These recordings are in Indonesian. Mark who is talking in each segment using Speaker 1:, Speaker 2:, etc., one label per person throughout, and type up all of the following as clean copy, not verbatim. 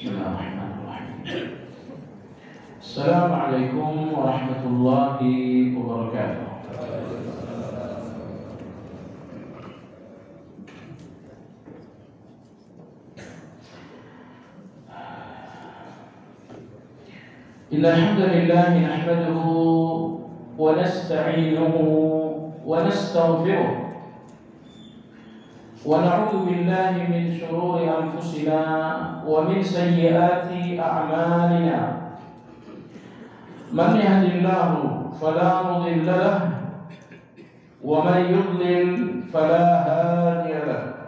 Speaker 1: Bismillahirrahmanirrahim. Assalamualaikum warahmatullahi wabarakatuh. Innal hamdalillah nahmaduhu wa nasta'inuhu wa nastaghfiruh wa na'udzu billahi min shururi anfusina wa min sayyiati a'malina. Man yahdihillahu fala mudilla lahu wa man yudlil fala hadiya lahu.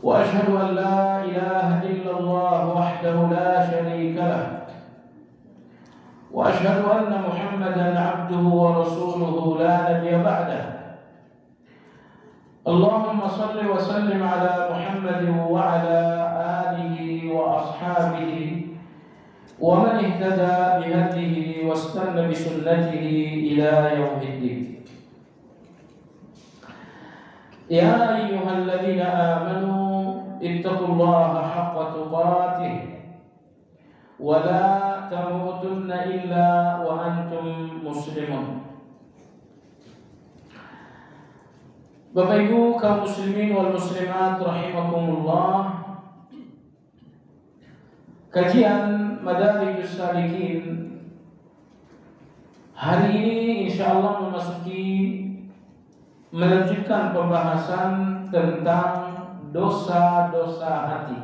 Speaker 1: Wa ashhadu an la ilaha illallah wahdahu la sharika lahu wa ashhadu anna Muhammadan 'abduhu wa rasuluhu la nabiyya ba'dahu. Allahumma salli wa sallim ala Muhammadin wa ala alihi wa ashabihi wa man ihtada bihadihi wa istanna bi sunnatihi ila yaumiddin. Ya ayyuhalladzina amanu ittaqullaha haqqa tuqatih wa la tamutunna illa wa antum muslimun. Bapak Ibu kaum muslimin wal muslimat rahimakumullah. Kajian Madarijus Salikin hari ini insyaallah melanjutkan pembahasan tentang dosa-dosa hati.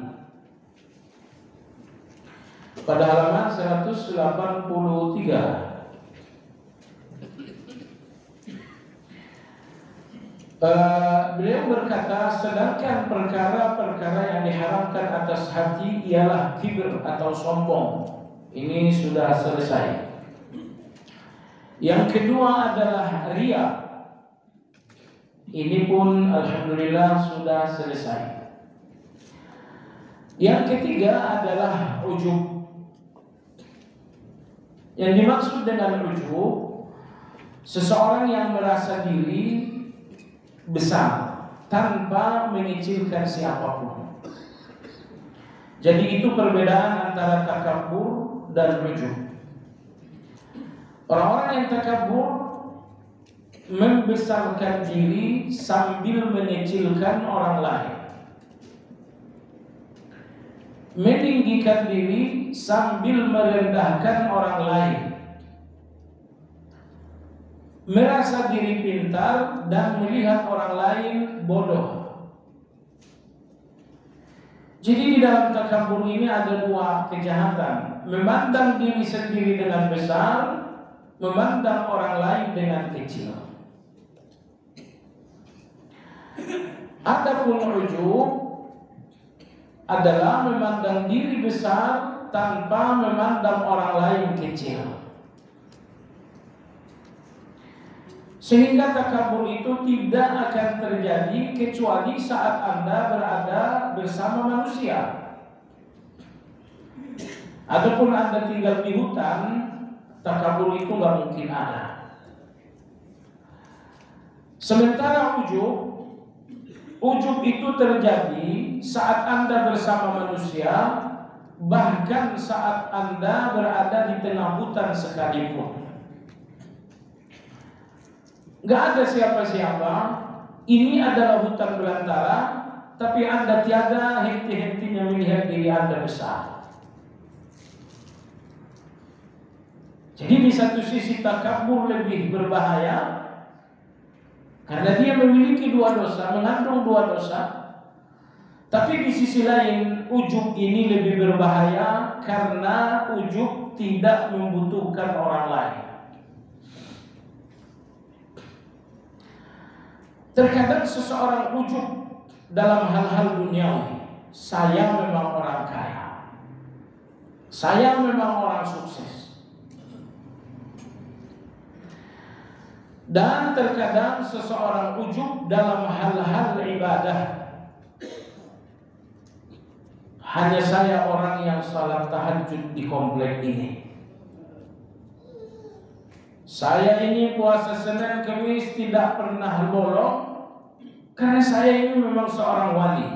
Speaker 1: Pada halaman 183 beliau berkata, sedangkan perkara-perkara yang diharamkan atas hati ialah kibir atau sombong. Ini sudah selesai. Yang kedua adalah riya. Ini pun alhamdulillah sudah selesai. Yang ketiga adalah ujub. Yang dimaksud dengan ujub, seseorang yang merasa diri besar tanpa mengecilkan siapapun. Jadi itu perbedaan antara takabur dan ujub. Orang-orang yang takabur membesarkan diri sambil mengecilkan orang lain, meninggikan diri sambil merendahkan orang lain, merasa diri pintar dan melihat orang lain bodoh. Jadi di dalam takabur ini ada dua kejahatan: memandang diri sendiri dengan besar, memandang orang lain dengan kecil. Adapun ujub adalah memandang diri besar tanpa memandang orang lain kecil. Sehingga takabur itu tidak akan terjadi kecuali saat Anda berada bersama manusia. Adapun Anda tinggal di hutan, takabur itu nggak mungkin ada. Sementara ujub itu terjadi saat Anda bersama manusia, bahkan saat Anda berada di tengah hutan sekalipun. Gak ada siapa-siapa, ini adalah hutan belantara, tapi Anda tiada henti-hentinya melihat diri Anda besar. Jadi di satu sisi takabur lebih berbahaya karena dia memiliki dua dosa, mengandung dua dosa. Tapi di sisi lain ujub ini lebih berbahaya karena ujub tidak membutuhkan orang lain. Terkadang seseorang ujub dalam hal-hal duniawi. Saya memang orang kaya, saya memang orang sukses. Dan terkadang seseorang ujub dalam hal-hal ibadah. Hanya saya orang yang salat tahajud di komplek ini. Saya ini puasa Senin Kamis tidak pernah bolong karena saya ini memang seorang wali.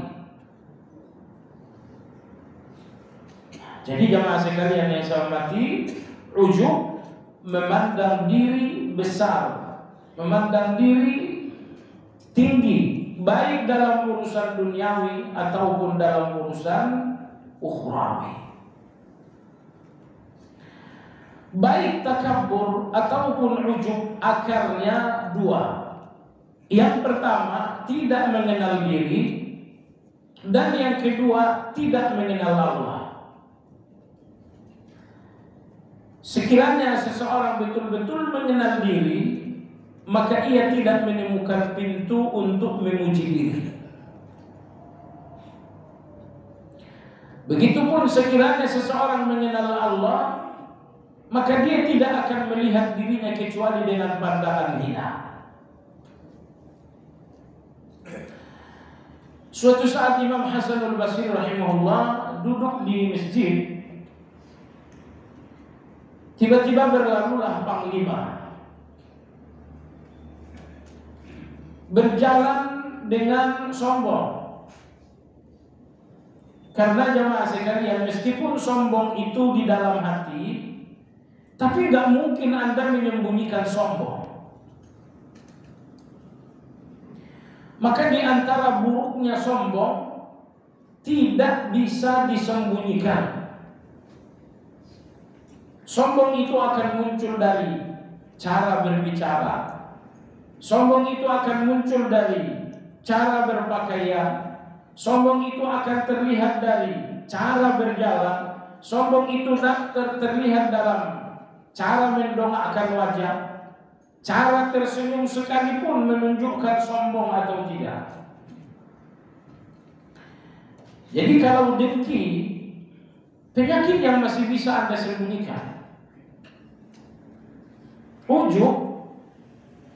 Speaker 1: Jadi jamaah sekalian yang saya hormati, ujub memandang diri besar, memandang diri tinggi, baik dalam urusan duniawi ataupun dalam urusan ukhrawi. Baik takabur ataupun ujub akarnya dua. Yang pertama, tidak mengenal diri, dan yang kedua, tidak mengenal Allah. Sekiranya seseorang betul-betul mengenal diri, maka ia tidak menemukan pintu untuk memuji diri. Begitupun sekiranya seseorang mengenal Allah, maka dia tidak akan melihat dirinya kecuali dengan pandangan hina. Suatu saat Imam Hasan al-Basri rahimahullah duduk di masjid. Tiba-tiba berlalulah panglima berjalan dengan sombong. Karena jamaah sekalian, meskipun sombong itu di dalam hati, tapi gak mungkin Anda menyembunyikan sombong. Maka di antara buruknya sombong tidak bisa disembunyikan. Sombong itu akan muncul dari cara berbicara. Sombong itu akan muncul dari cara berpakaian. Sombong itu akan terlihat dari cara berjalan. Sombong itu terlihat dalam cara mendongakkan wajah, cara tersenyum sekalipun menunjukkan sombong atau tidak. Jadi kalau dengki, penyakit yang masih bisa Anda sembunyikan. Ujub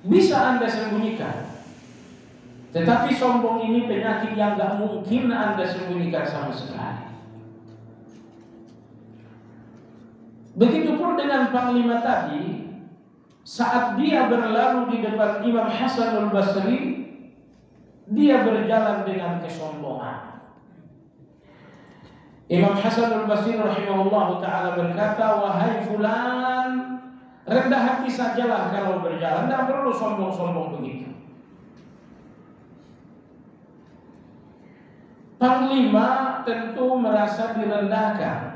Speaker 1: bisa Anda sembunyikan, tetapi sombong ini penyakit yang gak mungkin Anda sembunyikan sama sekali. Begitupun dengan panglima tadi, saat dia berlalu di depan Imam Hasan al-Basri, dia berjalan dengan kesombongan. Imam Hasan al-Basri rahimahullah ta'ala berkata, wahai fulan, rendah hati sajalah kalau berjalan, tidak perlu sombong-sombong begitu. Panglima tentu merasa direndahkan.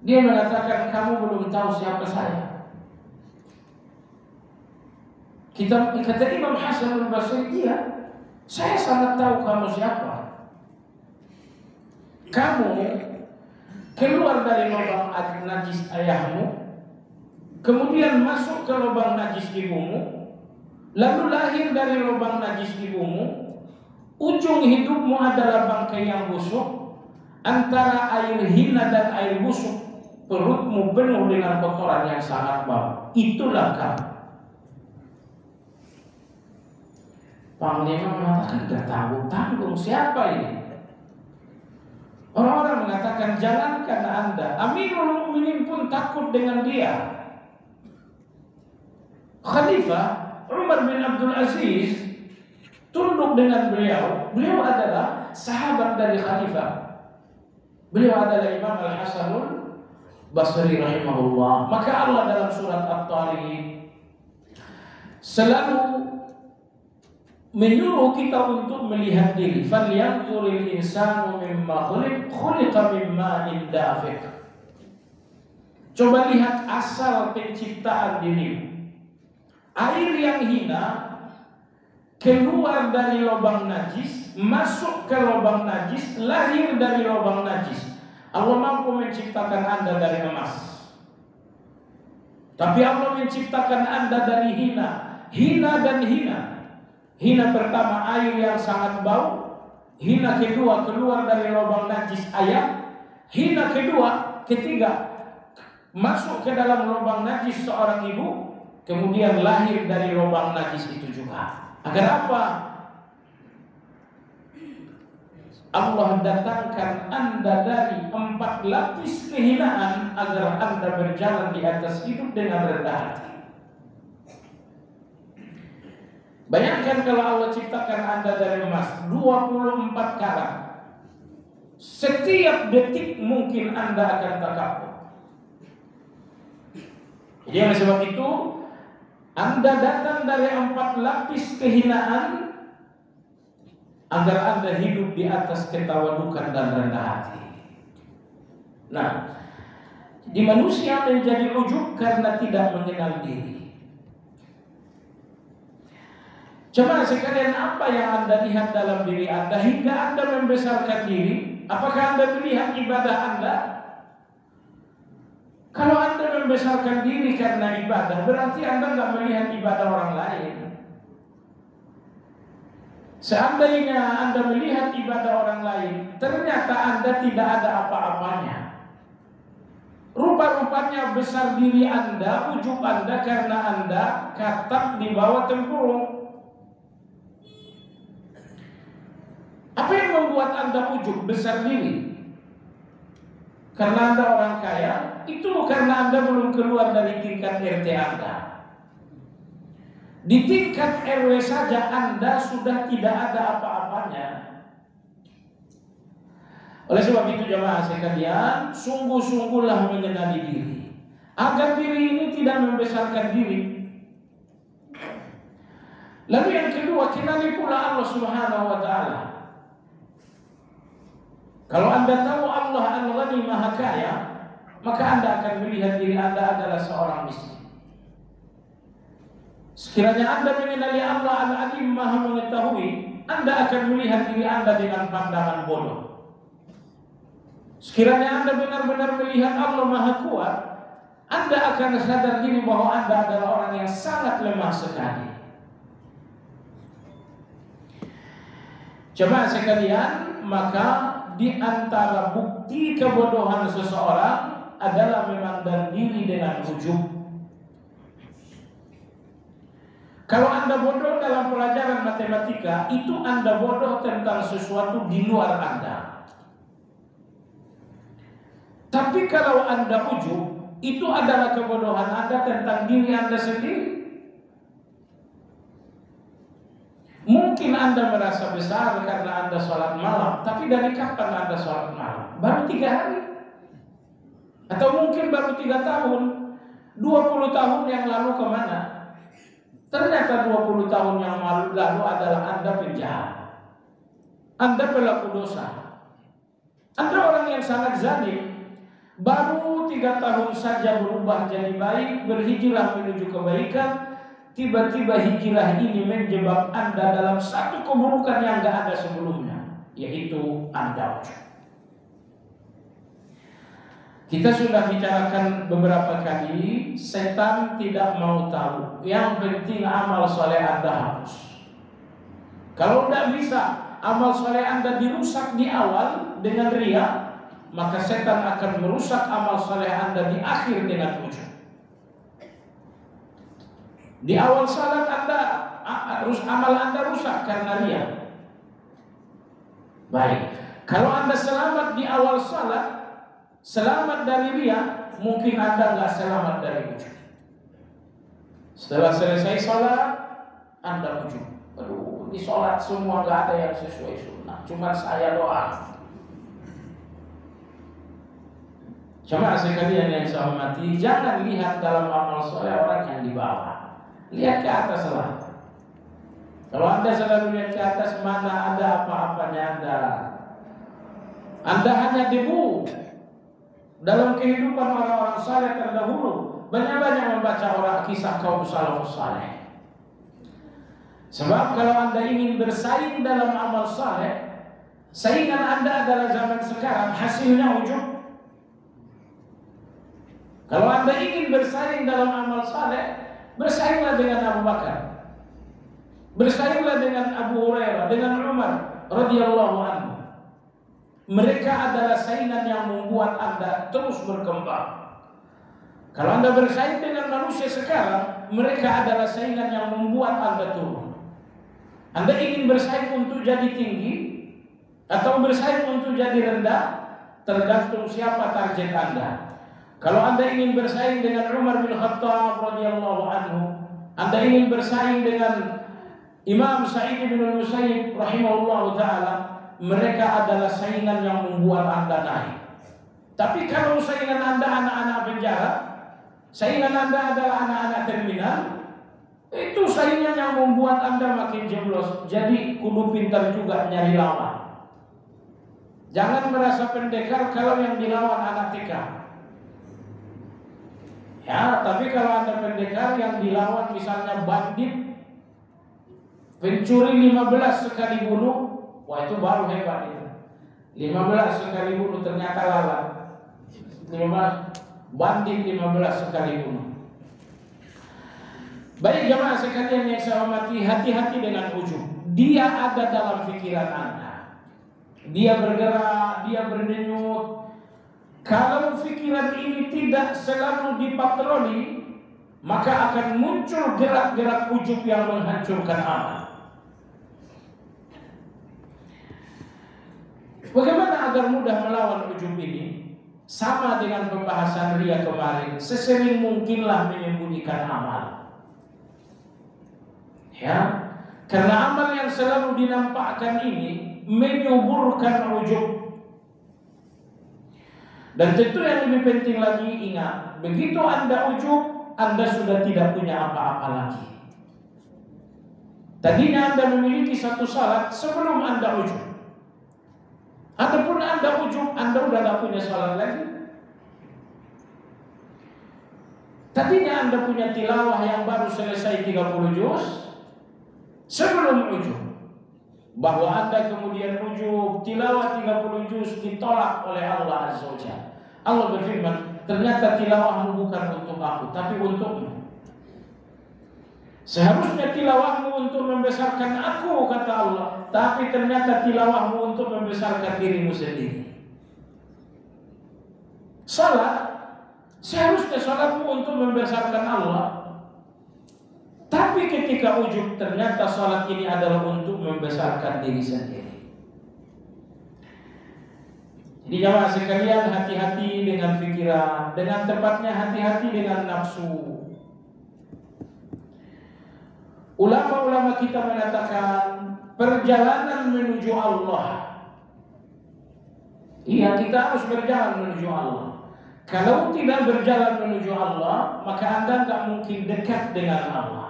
Speaker 1: Dia mengatakan, kamu belum tahu siapa saya. Kata Imam Hasan al-Basri, iya, saya sangat tahu kamu siapa. Kamu keluar dari lubang najis ayahmu, kemudian masuk ke lubang najis ibumu, lalu lahir dari lubang najis ibumu. Ujung hidupmu adalah bangkai yang busuk, antara air hina dan air busuk. Perutmu penuh dengan kotoran yang sangat bau. Itulah kamu. Panglima mengatakan, gak tanggung-tanggung, siapa ini? Orang-orang mengatakan, jangankan Anda, Amirul Mukminin pun takut dengan dia. Khalifah Umar bin Abdul Aziz tunduk dengan beliau. Beliau adalah sahabat dari Khalifah. Beliau adalah Imam Al-Hasanul Basri rahimahullah. Maka Allah dalam surat At-Tariq selalu menyuruh kita untuk melihat diri. Falyanzuril insanu mimma khuliqa mimma dafiq. Coba lihat asal penciptaan diri. Air yang hina keluar dari lubang najis, masuk ke lubang najis, lahir dari lubang najis. Allah mampu menciptakan Anda dari emas, tapi Allah menciptakan Anda dari hina. Hina dan hina. Hina pertama air yang sangat bau. Hina kedua keluar dari lubang najis ayam. Hina ketiga masuk ke dalam lubang najis seorang ibu, kemudian lahir dari lubang najis itu juga. Agar apa? Allah datangkan Anda dari 4 lapis kehinaan agar Anda berjalan di atas hidup dengan rendah hati. Bayangkan kalau Allah ciptakan Anda dari emas 24 karat. setiap detik mungkin Anda akan takabur. Jadi oleh sebab itu, Anda datang dari 4 lapis kehinaan agar Anda hidup di atas ketawadukan dan rendah hati. Nah, di manusia menjadi ujub karena tidak mengenal diri. Coba sekalian, apa yang Anda lihat dalam diri Anda hingga Anda membesarkan diri? Apakah Anda melihat ibadah Anda? Kalau Anda membesarkan diri karena ibadah, berarti Anda nggak melihat ibadah orang lain. Seandainya Anda melihat ibadah orang lain, ternyata Anda tidak ada apa-apanya. Rupa-rupanya besar diri Anda, ujub Anda karena Anda katak di bawah tempurung. Apa yang membuat Anda ujub besar diri? Karena Anda orang kaya? Itu karena Anda belum keluar dari tingkat RT Anda. Di tingkat RW saja Anda sudah tidak ada apa-apanya. Oleh sebab itu jemaah sekalian, sungguh-sungguhlah mengenali diri, agar diri ini tidak membesarkan diri. Lalu yang kedua, kenali pula Allah Subhanahu wa Ta'ala. Kalau Anda tahu Allah Al-Ghani Maha Kaya, maka Anda akan melihat diri Anda adalah seorang miskin. Sekiranya Anda mengenali Allah Al-Alim Maha Mengetahui, Anda akan melihat diri Anda dengan pandangan bodoh. Sekiranya Anda benar-benar melihat Allah Maha Kuat, Anda akan sadar diri bahwa Anda adalah orang yang sangat lemah sekali. Coba sekalian, maka di antara bukti kebodohan seseorang adalah memandang diri dengan ujub. Kalau Anda bodoh dalam pelajaran matematika, itu Anda bodoh tentang sesuatu di luar Anda. Tapi kalau Anda ujub, itu adalah kebodohan Anda tentang diri Anda sendiri. Mungkin Anda merasa besar karena Anda sholat malam, tapi dari kapan Anda sholat malam? Baru 3 hari? Atau mungkin baru 3 tahun? 20 tahun yang lalu kemana? Ternyata 20 tahun yang lalu adalah Anda penjahat, Anda pelaku dosa, Anda orang yang sangat zalim. Baru 3 tahun saja berubah jadi baik, berhijrah menuju kebaikan. Tiba-tiba hijrah ini menjebak Anda dalam satu keburukan yang gak ada sebelumnya, yaitu Anda ujub. Kita sudah bicarakan beberapa kali, setan tidak mau tahu. Yang penting amal soleh Anda hapus. Kalau tidak bisa amal soleh Anda dirusak di awal dengan riya, maka setan akan merusak amal soleh Anda di akhir dengan ujub. Di awal salat amal Anda rusak karena riya. Baik, kalau Anda selamat di awal salat, selamat dari riya, mungkin Anda nggak selamat dari ujub. Setelah selesai salat, Anda ujub. Aduh, di salat semua nggak ada yang sesuai sunnah, cuma saya doang. Cuma sekalian yang saya hormati, jangan lihat dalam amal soleh orang yang di bawah. Lihat ke atas lah. Kalau Anda selalu lihat ke atas, mana ada apa-apanya Anda. Anda hanya debu. Dalam kehidupan orang-orang saleh terdahulu, banyak-banyak membaca orang kisah kaum salafus saleh. Sebab kalau Anda ingin bersaing dalam amal saleh, saingan Anda adalah zaman sekarang, hasilnya ujub. Kalau Anda ingin bersaing dalam amal saleh, bersainglah dengan Abu Bakar, bersainglah dengan Abu Hurairah, dengan Umar radhiyallahu anhu. Mereka adalah saingan yang membuat Anda terus berkembang. Kalau Anda bersaing dengan manusia sekarang, mereka adalah saingan yang membuat Anda turun. Anda ingin bersaing untuk jadi tinggi atau bersaing untuk jadi rendah, tergantung siapa target Anda. Kalau Anda ingin bersaing dengan Umar bin Khattab radhiyallahu anhu, Anda ingin bersaing dengan Imam Sa'id bin Al-Musayyib rahimahullahu taala, mereka adalah saingan yang membuat Anda naik. Tapi kalau saingan Anda anak-anak penjara, saingan Anda adalah anak-anak terminal, itu saingan yang membuat Anda makin jeblos. Jadi kudu pintar juga nyari lawan. Jangan merasa pendekar kalau yang dilawan anak TK. Ya, tapi kalau Anda pendekar yang dilawan misalnya bandit, pencuri 15 sekali bunuh, wah itu baru hebat itu. 15 sekali bunuh ternyata lawan. 15 bandit 15 sekali bunuh. Baik jamaah sekalian yang saya hormati, hati-hati dengan ujub. Dia ada dalam pikiran Anda. Dia bergerak, dia berdenyut. Kalau pikiran ini tidak selalu dipatroli, maka akan muncul gerak-gerak ujub yang menghancurkan amal. Bagaimana agar mudah melawan ujub ini? Sama dengan pembahasan ria kemarin, sesering mungkinlah menyembunyikan amal. Ya, karena amal yang selalu dinampakkan ini menyuburkan ujub. Dan tentu yang lebih penting lagi, ingat, begitu Anda ujub, Anda sudah tidak punya apa-apa lagi. Tadinya Anda memiliki satu salat sebelum Anda ujub. Adapun Anda ujub, Anda udah gak punya salat lagi. Tadinya Anda punya tilawah yang baru selesai 30 juz sebelum ujub. Bahwa Anda kemudian ujub, tilawah 30 juz ditolak oleh Allah Azza wa Jalla. Allah berfirman, ternyata tilawahmu bukan untuk aku, tapi untukmu. Seharusnya tilawahmu untuk membesarkan aku, kata Allah, tapi ternyata tilawahmu untuk membesarkan dirimu sendiri. Salat, seharusnya salatmu untuk membesarkan Allah, tapi ketika ujub ternyata salat ini adalah untuk membesarkan diri sendiri. Jadi jamaah sekalian, hati-hati dengan pikiran, dengan tepatnya hati-hati dengan nafsu. Ulama-ulama kita mengatakan perjalanan menuju Allah. Iya, kita harus berjalan menuju Allah. Kalau tidak berjalan menuju Allah, maka Anda tak mungkin dekat dengan Allah.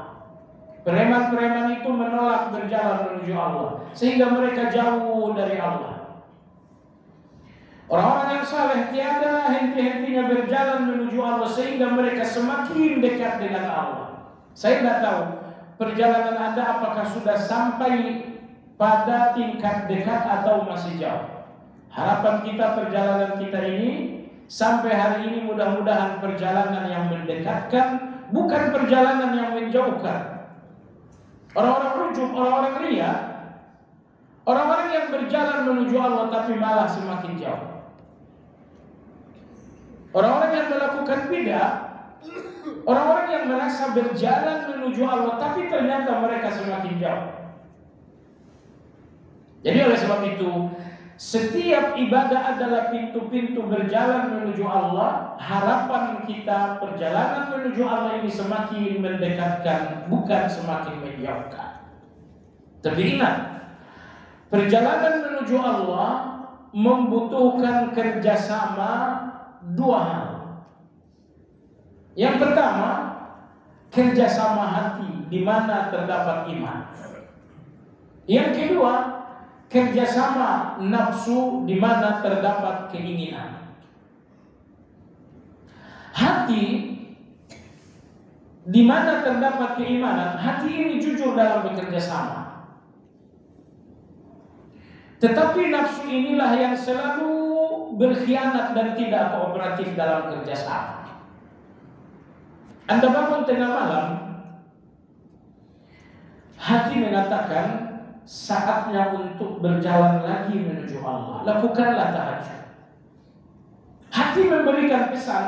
Speaker 1: Preman-preman itu menolak berjalan menuju Allah, sehingga mereka jauh dari Allah. Orang-orang yang saleh tiada henti-hentinya berjalan menuju Allah, sehingga mereka semakin dekat dengan Allah. Saya tidak tahu perjalanan Anda apakah sudah sampai pada tingkat dekat atau masih jauh. Harapan kita perjalanan kita ini sampai hari ini mudah-mudahan perjalanan yang mendekatkan, bukan perjalanan yang menjauhkan. Orang-orang ujub, orang-orang ria, orang-orang yang berjalan menuju Allah tapi malah semakin jauh. Orang-orang yang melakukan bid'ah, orang-orang yang merasa berjalan menuju Allah tapi ternyata mereka semakin jauh. Jadi oleh sebab itu, setiap ibadah adalah pintu-pintu berjalan menuju Allah. Harapan kita perjalanan menuju Allah ini semakin mendekatkan, bukan semakin menjauhkan. Tapi ingat, perjalanan menuju Allah membutuhkan kerjasama dua hal. Yang pertama, kerjasama hati di mana terdapat iman. Yang kedua, kerjasama nafsu di mana terdapat keinginan. Hati di mana terdapat keimanan, hati ini jujur dalam bekerja sama. Tetapi nafsu inilah yang selalu berkhianat dan tidak kooperatif dalam kerjasama. Anda bangun tengah malam, hati mengatakan saatnya untuk berjalan lagi menuju Allah. Lakukanlah tahajud. Hati memberikan pesan,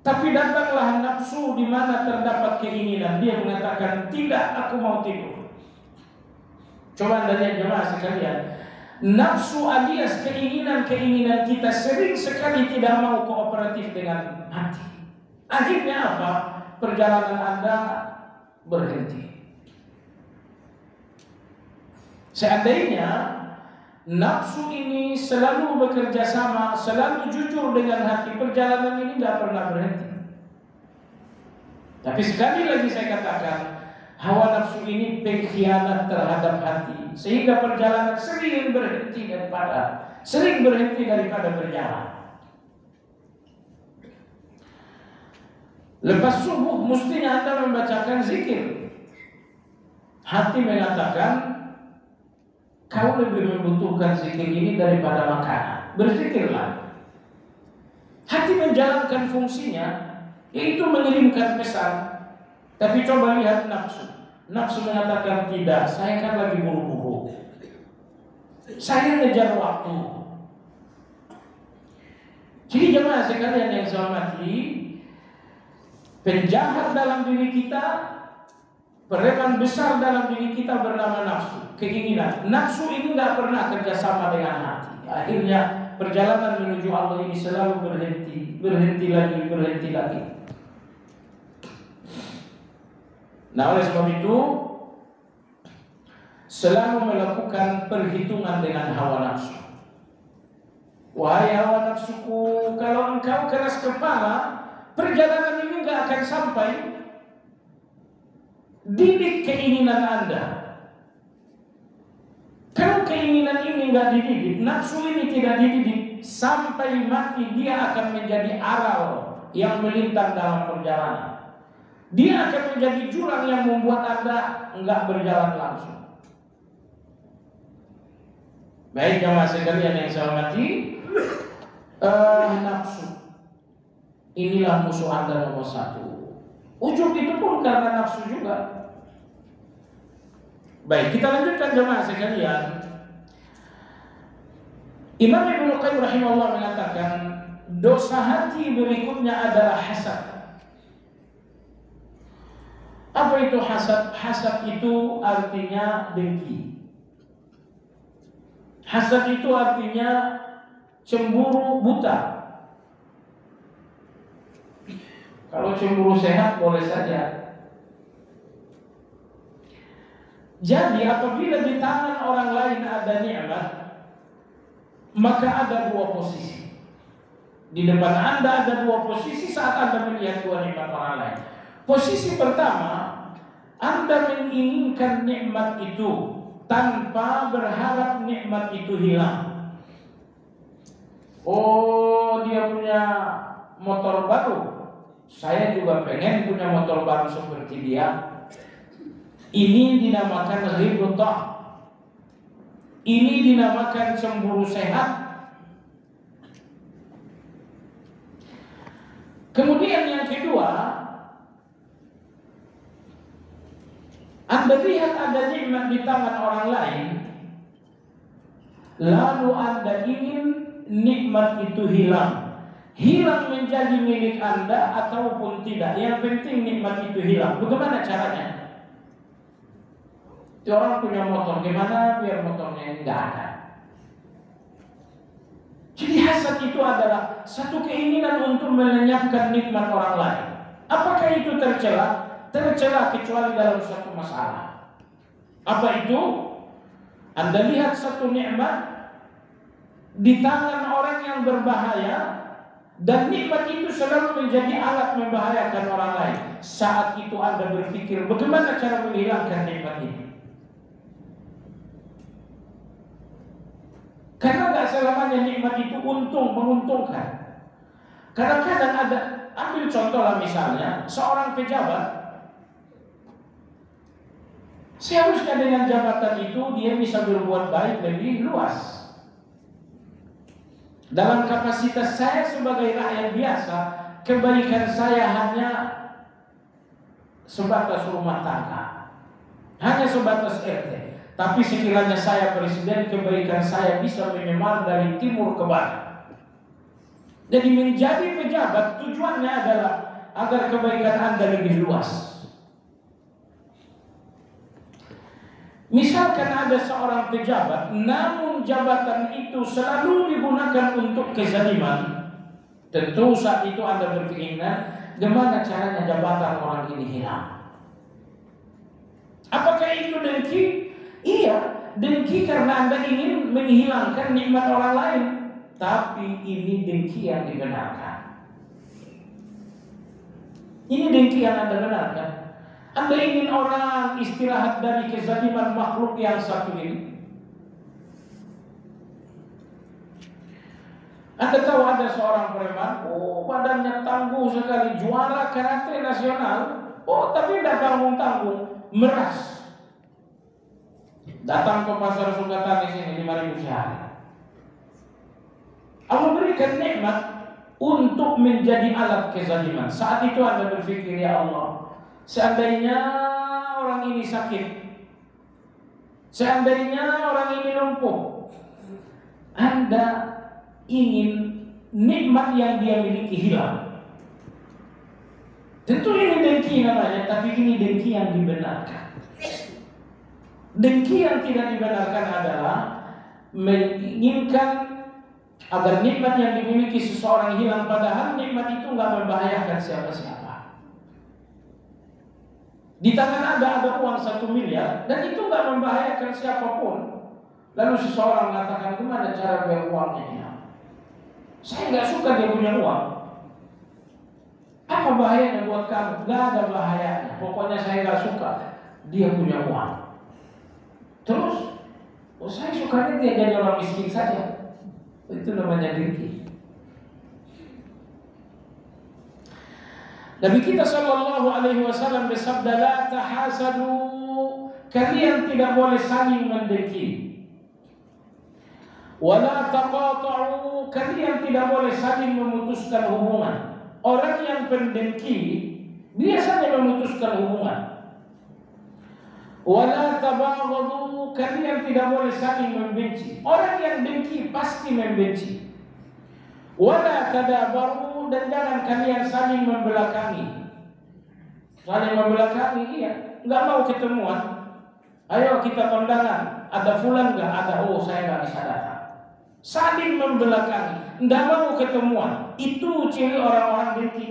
Speaker 1: tapi datanglah nafsu di mana terdapat keinginan. Dia mengatakan tidak, aku mau tidur. Coba Anda lihat jemaah sekalian, nafsu alias keinginan-keinginan kita sering sekali tidak mau kooperatif dengan hati. Akhirnya apa? Perjalanan Anda berhenti. Seandainya nafsu ini selalu bekerja sama, selalu jujur dengan hati, perjalanan ini nggak pernah berhenti. Tapi sekali lagi saya katakan, hawa nafsu ini pengkhianat terhadap hati, sehingga perjalanan sering berhenti daripada berjalan. Lepas subuh mestinya Anda membacakan zikir. Hati mengatakan, kau lebih membutuhkan zikir ini daripada makanan. Berzikirlah. Hati menjalankan fungsinya, yaitu mengirimkan pesan. Tapi coba lihat nafsu. Nafsu mengatakan tidak, saya kan lagi buru-buru. Saya ngejar waktu. Jadi jemaah sekalian yang saya hormati, penjahat dalam diri kita, preman besar dalam diri kita bernama nafsu, keinginan. Nafsu ini nggak pernah kerjasama dengan hati. Akhirnya perjalanan menuju Allah ini selalu berhenti lagi. Nah, oleh sebab itu selalu melakukan perhitungan dengan hawa nafsu. Wahai hawa nafsuku, kalau engkau keras kepala, perjalanan ini nggak akan sampai. Didik keinginan Anda. Kalau keinginan ini nggak dididik, nafsu ini tidak dididik, sampai mati dia akan menjadi aral yang melintang dalam perjalanan. Dia akan menjadi jurang yang membuat Anda nggak berjalan langsung. Baik jamaah sekalian yang saya hormati, nafsu inilah musuh Anda nomor satu. Ujub itu pun karena nafsu juga. Baik, kita lanjutkan jemaah sekalian. Imam Ibnu Qayyim rahimahullah mengatakan, dosa hati berikutnya adalah hasad. Apa itu hasad? Hasad itu artinya dengki. Hasad itu artinya cemburu buta. Kalau cemburu sehat boleh saja. Jadi apabila di tangan orang lain ada nikmat, maka ada dua posisi. Di depan Anda ada dua posisi saat Anda melihat dua nikmat orang lain. Posisi pertama, Anda menginginkan nikmat itu tanpa berharap nikmat itu hilang. Oh, dia punya motor baru, saya juga pengen punya motor baru seperti dia. Ini dinamakan ghibtah. Ini dinamakan cemburu sehat. Kemudian yang kedua, Anda lihat ada nikmat di tangan orang lain, lalu Anda ingin nikmat itu hilang. Hilang menjadi milik Anda ataupun tidak, yang penting nikmat itu hilang. Bagaimana caranya? Orang punya motor, gimana biar motornya ini nggak ada? Jadi hasad itu adalah satu keinginan untuk melenyapkan nikmat orang lain. Apakah itu tercela? Tercela kecuali dalam suatu masalah. Apa itu? Anda lihat satu nikmat di tangan orang yang berbahaya, dan nikmat itu selalu menjadi alat membahayakan orang lain. Saat itu Anda berpikir, bagaimana cara menghilangkan nikmat ini? Karena nggak selamanya nikmat itu menguntungkan. Kadang-kadang ada, ambil contoh lah misalnya, seorang pejabat, seharusnya dengan jabatan itu dia bisa berbuat baik lebih luas. Dalam kapasitas saya sebagai rakyat biasa, kebaikan saya hanya sebatas rumah tangga, hanya sebatas RT. Tapi sekiranya saya presiden, kebaikan saya bisa menyebar dari timur ke barat. Jadi menjadi pejabat tujuannya adalah agar kebaikan Anda lebih luas. Misalkan ada seorang pejabat, namun jabatan itu selalu digunakan untuk kezaliman, tentu saat itu Anda berkeinginan, gimana caranya jabatan orang ini hilang? Apakah itu dengki? Iya, dengki karena Anda ingin menghilangkan nikmat orang lain. Tapi ini dengki yang dibenarkan. Ini dengki yang Anda benarkan. Anda ingin orang istirahat dari kezaliman makhluk yang satu ini. Anda tahu ada seorang preman, badannya tangguh sekali, juara karate nasional, tapi tidak tanggung-tanggung, meras. Datang ke pasar Sukatani sini 5.000 sehari. Allah berikan nikmat untuk menjadi alat kezaliman. Saat itu Anda berpikir, ya Allah, seandainya orang ini sakit, seandainya orang ini lumpuh, Anda ingin nikmat yang dia miliki hilang. Tentu ini dengki namanya, tapi ini dengki yang dibenarkan. Dengki yang tidak dibenarkan adalah menginginkan agar nikmat yang dimiliki seseorang hilang, padahal nikmat itu nggak membahayakan siapa-siapa. Di tangan Anda ada uang 1 miliar dan itu nggak membahayakan siapapun. Lalu seseorang mengatakan, gimana cara biar uangnya hilang? Saya nggak suka dia punya uang. Apa bahayanya buat kamu? Nggak ada bahayanya. Pokoknya saya nggak suka dia punya uang. Terus, saya sukanya dia jadi orang miskin saja. Itu namanya dengki. Nabi kita sallallahu alaihi wasallam bersabda, la tahasadu, kalian tidak boleh saling mendengki. Wala taqata'u, kalian tidak boleh saling memutuskan hubungan. Orang yang pendengki biasanya memutuskan hubungan. Wala tabaghadu, kalian tidak boleh saling membenci. Orang yang dengki pasti membenci. Wala tadabaru, dan jangan kalian saling membelakangi. Saling membelakangi, iya. Enggak mau ketemuan. Ayo kita kondangan. Ada fulan enggak? Ada. Saya enggak bisa datang. Saling membelakangi, enggak mau ketemuan. Itu ciri orang-orang dengki.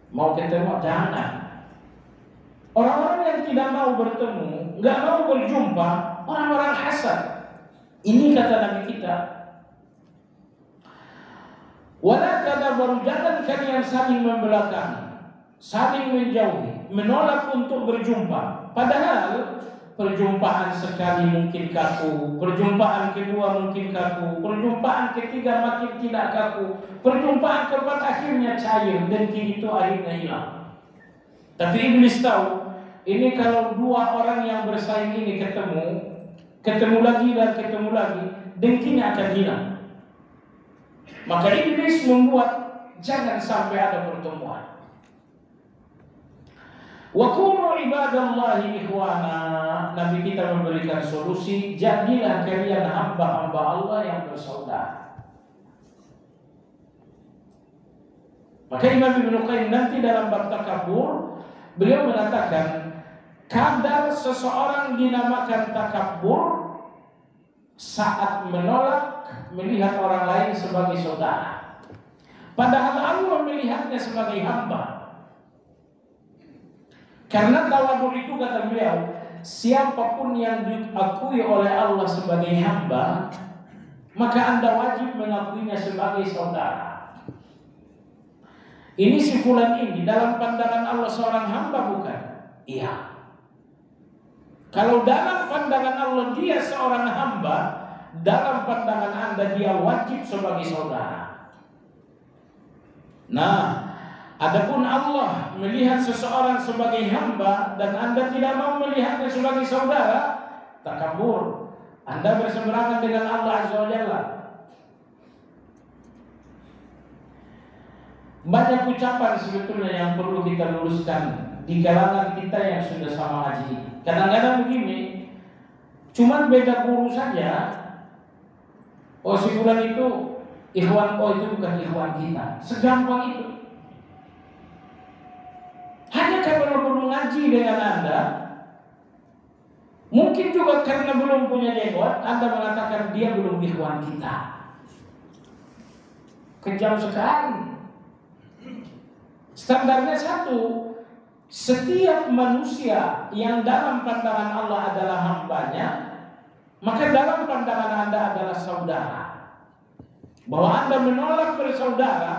Speaker 1: Mau ketemu, jangan. Orang-orang yang tidak mau bertemu, enggak mau berjumpa, orang-orang hasad. Ini kata Nabi kita. Wala tadabaru, jangan kalian saling membelakangi, saling menjauhi, menolak untuk berjumpa. Padahal perjumpaan sekali mungkin kaku, perjumpaan kedua mungkin kaku, perjumpaan ketiga makin tidak kaku, perjumpaan keempat akhirnya cair, dan itu akhirnya hilang. Tapi iblis tahu, ini kalau dua orang yang bersaing ini ketemu lagi dan ketemu lagi, dengkinya akan hilang. Maka iblis membuat jangan sampai ada pertemuan. Wa kunu ibadallahi ikhwana, Nabi kita memberikan solusi, jadilah kalian hamba-hamba Allah yang bersaudara. Maka Imam Ibnu Qayyim nanti dalam bab takabur, beliau mengatakan kadar seseorang dinamakan takabur saat menolak melihat orang lain sebagai saudara, padahal Allah melihatnya sebagai hamba. Karena tawadhu itu, kata beliau, siapapun yang diakui oleh Allah sebagai hamba, maka Anda wajib mengakuinya sebagai saudara. Ini si fulan ini dalam pandangan Allah seorang hamba bukan? Iya. Kalau dalam pandangan Allah dia seorang hamba, dalam pandangan Anda dia wajib sebagai saudara. Nah, adapun Allah melihat seseorang sebagai hamba dan Anda tidak mau melihatnya sebagai saudara, takabur. Anda berseberangan dengan Allah Azza wa Jalla. Banyak ucapan sebetulnya yang perlu kita luruskan di kalangan kita yang sudah sama haji. Kadang-kadang begini, cuma beda guru saja. Oh, si fulan itu ikhwan, itu bukan ikhwan kita. Segampang itu. Hanya karena belum ngaji dengan Anda, mungkin juga karena belum punya jenggot, Anda mengatakan dia belum ikhwan kita. Kejam sekali. Standarnya satu, setiap manusia yang dalam pandangan Allah adalah hambanya, maka dalam pandangan Anda adalah saudara. Bahwa Anda menolak bersaudara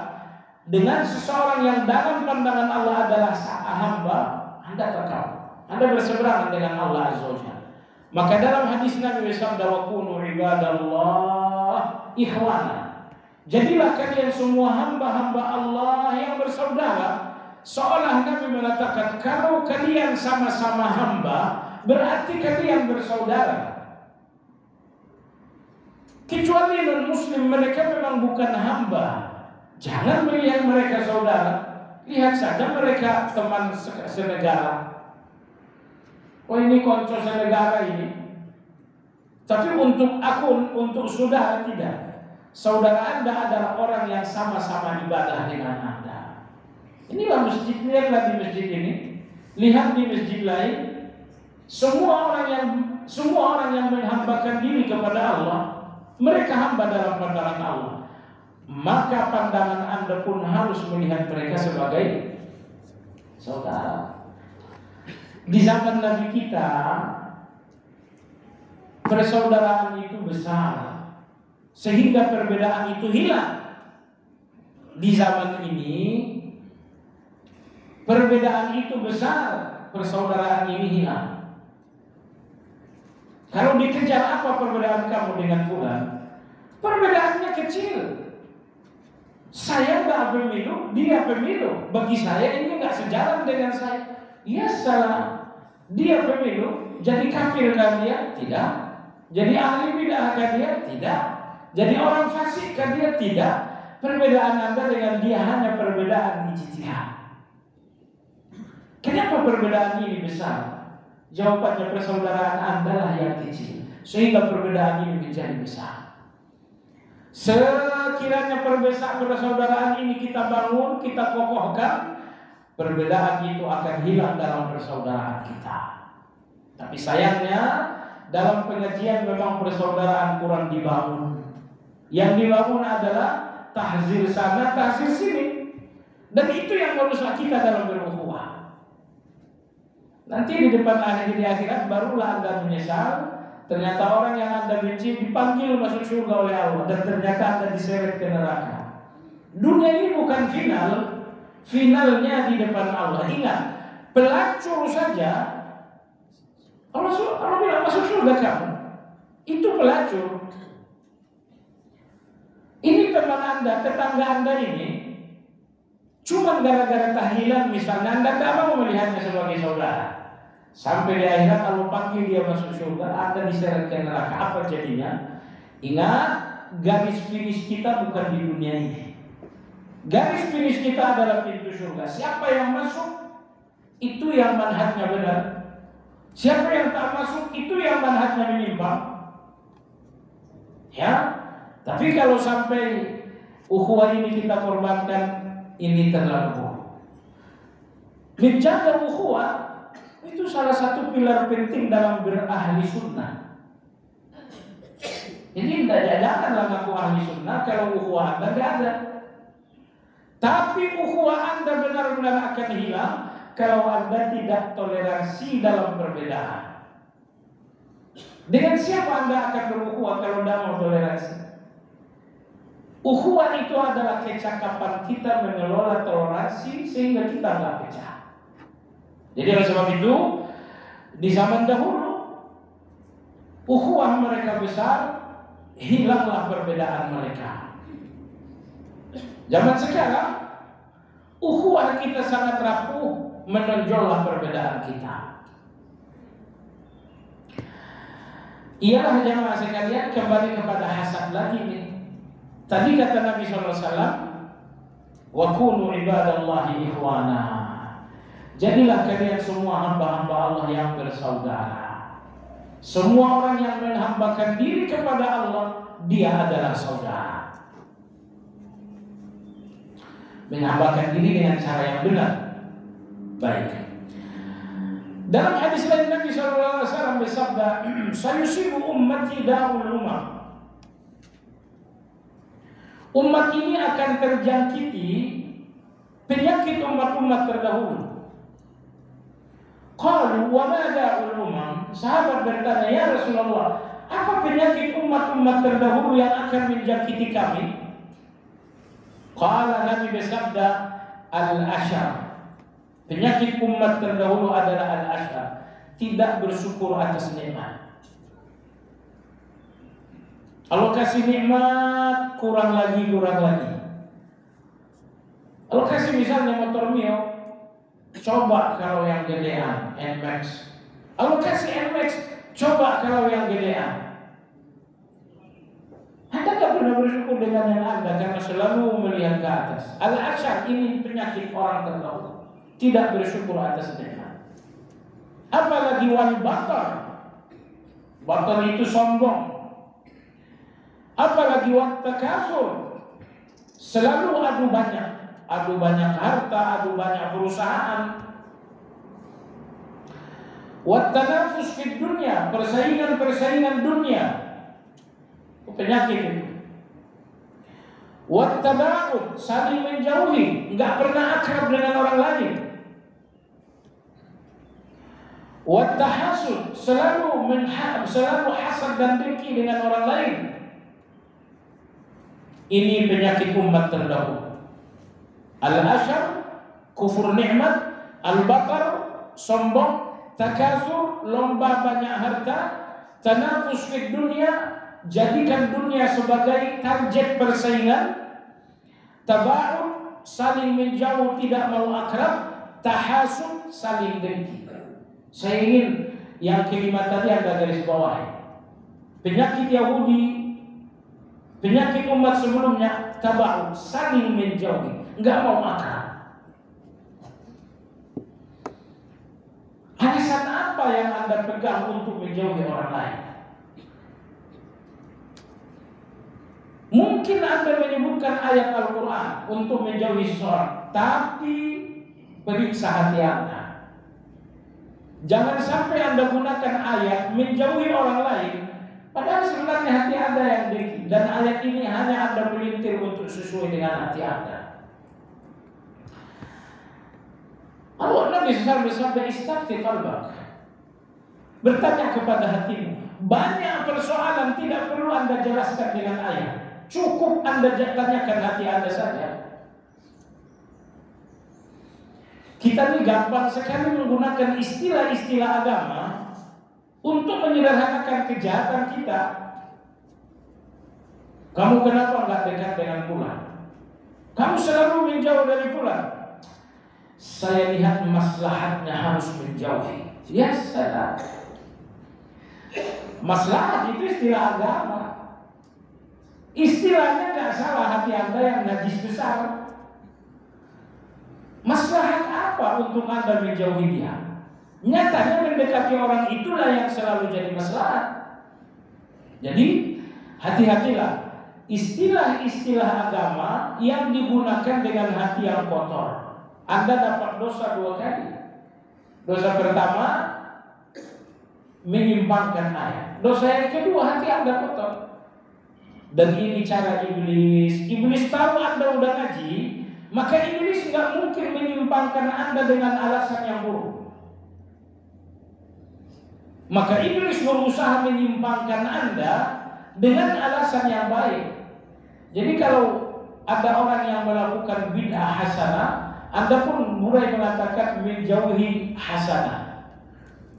Speaker 1: dengan seseorang yang dalam pandangan Allah adalah hamba, Anda terkau. Anda berseberangan dengan Allah Azza wa Jalla. Maka dalam hadis Nabi bersabda, wa kunu ibadallah ikhwana. Jadilah kalian semua hamba-hamba Allah yang bersaudara. Seolah Nabi mengatakan, kalau kalian sama-sama hamba, berarti kalian bersaudara. Kecuali non-muslim, mereka memang bukan hamba. Jangan melihat mereka saudara. Lihat saja mereka teman senegara. Oh, ini konco senegara ini. Tapi untuk akun, untuk saudara tidak. Saudara Anda adalah orang yang sama-sama ibadah dengan Anda. Inilah masjid, lihatlah di masjid ini. Lihat di masjid lain. Semua orang yang menghambakan diri kepada Allah, mereka hamba dalam pandangan Allah. Maka pandangan Anda pun harus melihat mereka sebagai saudara. Di zaman Nabi kita, persaudaraan itu besar, sehingga perbedaan itu hilang. Di zaman ini, perbedaan itu besar, persaudaraan ini hilang. Kalau dikejar apa perbedaan kamu dengan fulan? Perbedaannya kecil. Saya nggak pemilu, dia pemilu. Bagi saya ini nggak sejalan dengan saya. Iya salah. Dia pemilu, jadi kafir kan dia? Tidak. Jadi ahli bidah kan dia? Tidak. Jadi orang fasik kan dia? Tidak. Perbedaan Anda dengan dia hanya perbedaan ijtihad. Kenapa perbedaan ini besar? Jawabannya persaudaraan Anda lah yang kecil, sehingga perbedaan ini menjadi besar. Sekiranya persaudaraan ini kita bangun, kita kokohkan, perbedaan itu akan hilang dalam persaudaraan kita. Tapi sayangnya dalam pengajian memang persaudaraan kurang dibangun. Yang dibangun adalah tahzir sana, tahzir sini. Dan itu yang merusak kita dalam berukhuwah. Nanti di depan di akhirat barulah Anda menyesal. Ternyata orang yang Anda benci dipanggil masuk surga oleh Allah, dan ternyata Anda diseret ke neraka. Dunia ini bukan final. Finalnya di depan Allah. Ingat, pelacur saja, kalau bilang masuk surga kamu, itu pelacur. Ini teman Anda, tetangga Anda ini, cuma gara-gara tahlilan misalnya, Anda tidak mau melihatnya sebagai saudara. Sampai di akhirat Allah panggil dia masuk surga, Anda diseret ke neraka. Apa jadinya? Ingat, garis finish kita bukan di dunia ini. Garis finish kita adalah pintu surga. Siapa yang masuk, itu yang manhajnya benar. Siapa yang tak masuk, itu yang manhajnya menyimpang. Ya, tapi kalau sampai ukhuwah ini kita korbankan, ini terlalu. Menjaga ukhuwah itu salah satu pilar penting dalam berahli sunnah. Jadi janganlah ngaku ahli sunnah kalau ukhuwah Anda tidak ada. Tapi ukhuwah Anda benar-benar akan hilang kalau Anda tidak toleransi dalam perbedaan. Dengan siapa Anda akan berukhuwah kalau tidak mau toleransi? Ukhuwah itu adalah kecakapan kita mengelola toleransi sehingga kita tidak pecah. Jadi oleh sebab itu, di zaman dahulu ukhuwah mereka besar, hilanglah perbedaan mereka. Zaman sekarang ukhuwah kita sangat rapuh, menonjollah perbedaan kita. Ialah jemaah sekalian, kembali kepada hasad lagi nih. Tadi kata Nabi SAW, wa kunu ibadallahi ikhwana. Jadilah kalian semua hamba-hamba Allah yang bersaudara. Semua orang yang menghambakan diri kepada Allah, dia adalah saudara. Menghambakan diri dengan cara yang benar. Baik. Dalam hadis lain Nabi SAW bersabda, sayusibu ummati da'ul umam. Umat ini akan terjangkiti penyakit umat-umat terdahulu. Qalu wa ma da'ul umam? Sahabat bertanya, ya Rasulullah, apa penyakit umat-umat terdahulu yang akan menjangkiti kami? Qala, Nabi bersabda, al-ashar. Penyakit umat terdahulu adalah al-ashar, tidak bersyukur atas nikmat. Allah kasih nikmat, kurang lagi. Allah kasih misalnya motor Mio, coba kalau yang gedean, NMAX. Allah kasih NMAX, coba kalau yang gedean. Anda tak pernah bersyukur dengan yang Anda karena selalu melihat ke atas. Al-ashar ini penyakit orang terdahulu, tidak bersyukur atas nikmat. Apalagi wal batar. Batar itu sombong. Apalagi wal takasur, selalu adu banyak harta, adu banyak perusahaan. Wat tanafus fid dunya, persaingan dunia, penyakit itu. Wat tabaud, saling menjauhi, enggak pernah akrab dengan orang lain. Wat tahasud, selalu hasad dan dengki dengan orang lain. Ini penyakit umat terdahulu. Al-ashar, kufur nikmat. Al-batar, sombong. Takasur, lomba banyak harta. Tanafus fid dunia, jadikan dunia sebagai target persaingan. Tabaud, saling menjauh, tidak mau akrab. Tahasud, saling dengki. Saya ingin yang kelima tadi Anda garis bawahi. Penyakit Yahudi, penyakit umat sebelumnya, tabaud, saling menjauhi, enggak mau akrab. Alasan apa yang Anda pegang untuk menjauhi orang lain? Mungkin Anda menyebutkan ayat Al-Quran untuk menjauhi seseorang, tapi periksa hati Anda. Jangan sampai Anda gunakan ayat menjauhi orang lain, padahal sebenarnya hati Anda yang dengki. Dan ayat ini hanya Anda melintir untuk sesuai dengan hati Anda. Allah Nabi SAW bersabda, istafti qalbak, bertanya kepada hatimu. Banyak persoalan tidak perlu Anda jelaskan dengan ayat, cukup Anda tanyakan hati Anda saja. Kita ini gampang sekali menggunakan istilah-istilah agama untuk menyederhanakan kejahatan kita. Kamu kenapa enggak dekat dengan fulan? Kamu selalu menjauh dari fulan. Saya lihat maslahatnya harus menjauhi. Ya salah. Maslahat itu istilah agama. Istilahnya enggak salah, hati Anda yang najis besar. Maslahat apa untuk Anda menjauhi dia? Nyatanya mendekati orang itulah yang selalu jadi maslahat. Jadi hati-hatilah. Istilah-istilah agama yang digunakan dengan hati yang kotor, Anda dapat dosa 2 kali. Dosa pertama, menyimpangkan ayat. Dosa yang kedua, hati Anda kotor. Dan ini cara iblis. Iblis tahu Anda udah ngaji, maka iblis nggak mungkin menyimpangkan Anda dengan alasan yang buruk. Maka iblis berusaha menyimpangkan Anda dengan alasan yang baik. Jadi kalau ada orang yang melakukan bid'ah hasanah, Anda pun mulai mengatakan menjauhi hasanah.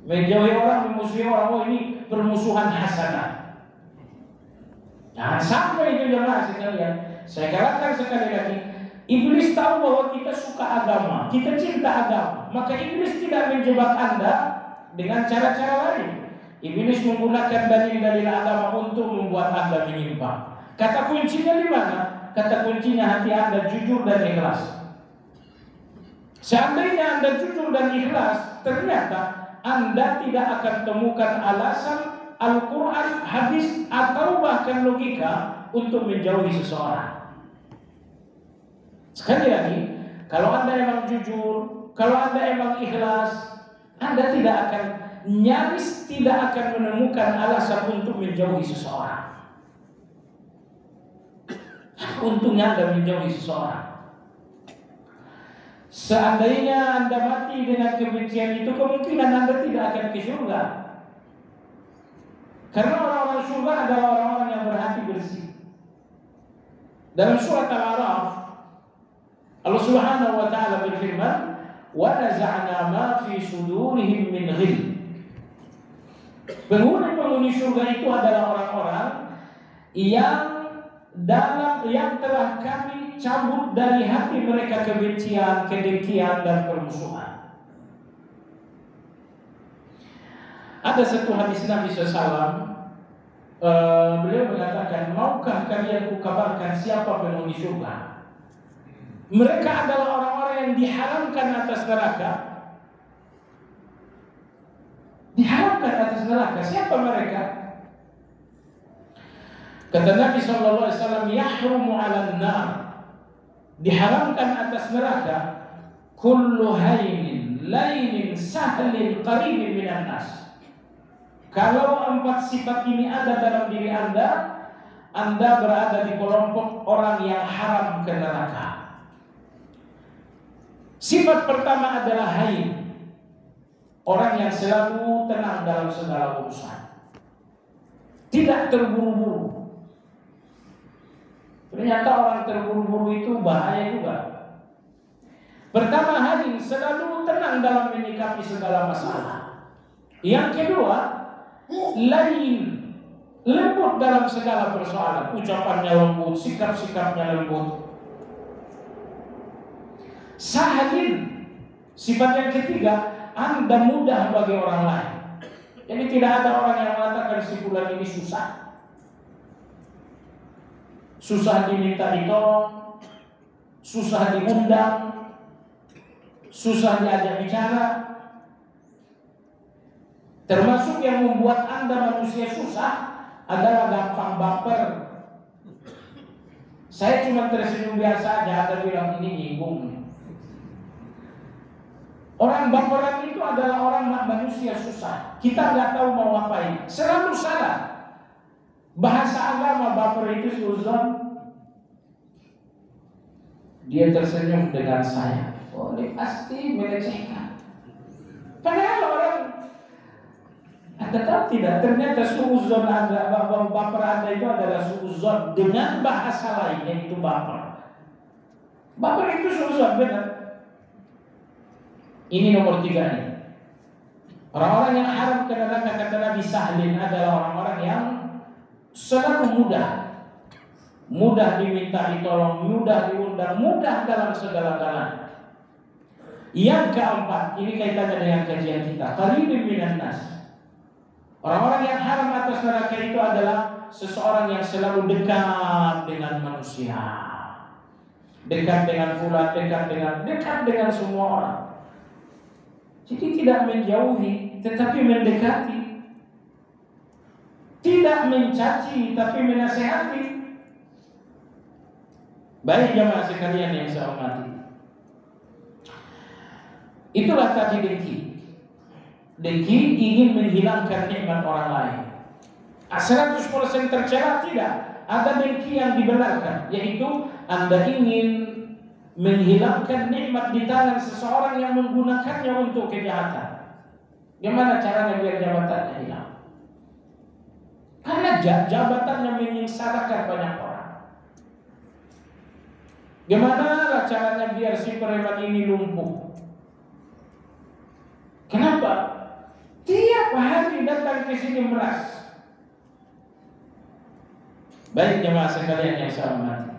Speaker 1: Menjauhi orang, memusuhi orang, oh ini permusuhan hasanah. Jangan sampai itu jemaah sekalian. Saya katakan sekali lagi, iblis tahu bahwa kita suka agama, kita cinta agama, maka iblis tidak menjebak Anda dengan cara-cara lain. Iblis menggunakan dalil-dalil agama untuk membuat Anda menyimpang. Kata kuncinya di mana? Kata kuncinya hati Anda jujur dan ikhlas. Seandainya Anda jujur dan ikhlas, ternyata Anda tidak akan temukan alasan Al-Quran, hadis, atau bahkan logika untuk menjauhi seseorang. Sekali lagi, kalau Anda emang jujur, kalau Anda emang ikhlas, Anda nyaris tidak akan menemukan alasan untuk menjauhi seseorang. Untungnya Anda menjauhi seseorang. Seandainya Anda mati dengan kebencian itu, kemungkinan Anda tidak akan ke surga. Karena orang-orang surga adalah orang-orang yang berhati bersih. Dalam surat Al-A'raf, Allah Subhanahu wa taala berfirman, "Wa naza'na ma fi sudurihim min ghil." Penghuni surga itu adalah orang-orang yang telah kami cabut dari hati mereka kebencian, kedengkian, dan permusuhan. Ada satu hadis Nabi SAW, beliau mengatakan, maukah kalian kukabarkan siapa penghuni surga? Mereka adalah orang-orang yang diharamkan atas neraka. Diharamkan atas neraka. Siapa mereka? Kata Nabi SAW, yahrumu 'alan nar, diharamkan atas neraka, kullu haynin, lainin, sahlin, qaribin minan nas. Kalau 4 sifat ini ada dalam diri Anda berada di kelompok orang yang haram ke neraka. Sifat pertama adalah hain, orang yang selalu tenang dalam segala urusan, tidak terburu-buru. Ternyata orang terburu-buru itu bahaya juga. Pertama, hain, selalu tenang dalam menyikapi segala masalah. Yang kedua, lain, lembut dalam segala persoalan, ucapannya lembut, sikap-sikapnya lembut. Sahalin, sifat yang ketiga, Anda mudah bagi orang lain. Jadi tidak ada orang yang mengatakan si fulan ini susah diminta ditolong, susah diundang, susah diajak bicara. Termasuk yang membuat Anda manusia susah adalah gampang baper. Saya cuma tersenyum biasa aja, Anda bilang ini nyinggung. Orang baperan itu adalah orang manusia susah. Kita nggak tahu mau ngapain, selalu salah. Bahasa agama baper itu suzon. Dia tersenyum dengan saya. Oh, ini pasti melecehkan. Padahal orang Anda tahu tidak? Ternyata suuzon Anda, baper Anda itu adalah suuzon dengan bahasa lain, yaitu baper. Baper itu suuzon, benar. Ini nomor 3 nih. Orang-orang yang haram ke neraka kata Nabi Sahlin adalah orang-orang yang selalu mudah diminta ditolong, mudah diundang, mudah dalam segala-galanya. Yang keempat, ini kaitannya dengan kajian kita, qaribin minan nas. Orang-orang yang haram atas neraka itu adalah seseorang yang selalu dekat dengan manusia, dekat dengan fulan, dekat dengan semua orang. Jadi tidak menjauhi, tetapi mendekati. Tidak mencaci, tapi menasihati. Baik jamaah sekalian yang saya hormati, itulah tadi dengki. Dengki ingin menghilangkan nikmat orang lain. 100% tercela tidak. Ada dengki yang dibenarkan, yaitu Anda ingin menghilangkan nikmat di tangan seseorang yang menggunakannya untuk kejahatan. Gimana caranya biar jabatannya hilang? Karena jabatannya menyengsarakan banyak orang. Gimana caranya biar si preman ini lumpuh? Kenapa? Tiap hari datang ke sini meras. Baik jemaah sekalian yang saya hormati,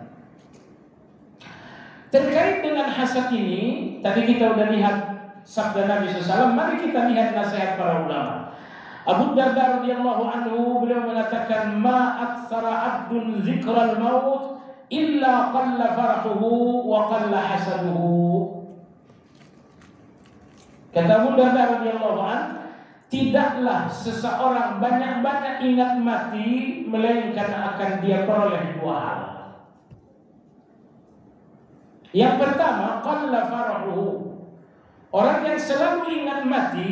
Speaker 1: terkait dengan hasad ini, tadi kita sudah lihat sabda Nabi SAW. Mari kita lihat nasihat para ulama. Abu Darda radhiyallahu anhu, beliau mengatakan, ma aktsara 'abdun dzikral maut illa qalla farahuhu wa qalla hasaduhu. Kata Abu Darda radhiyallahu anhu, tidaklah seseorang banyak-banyak ingat mati melainkan akan dia peroleh 2 hal. Yang pertama, qalla farahuhu. Orang yang selalu ingat mati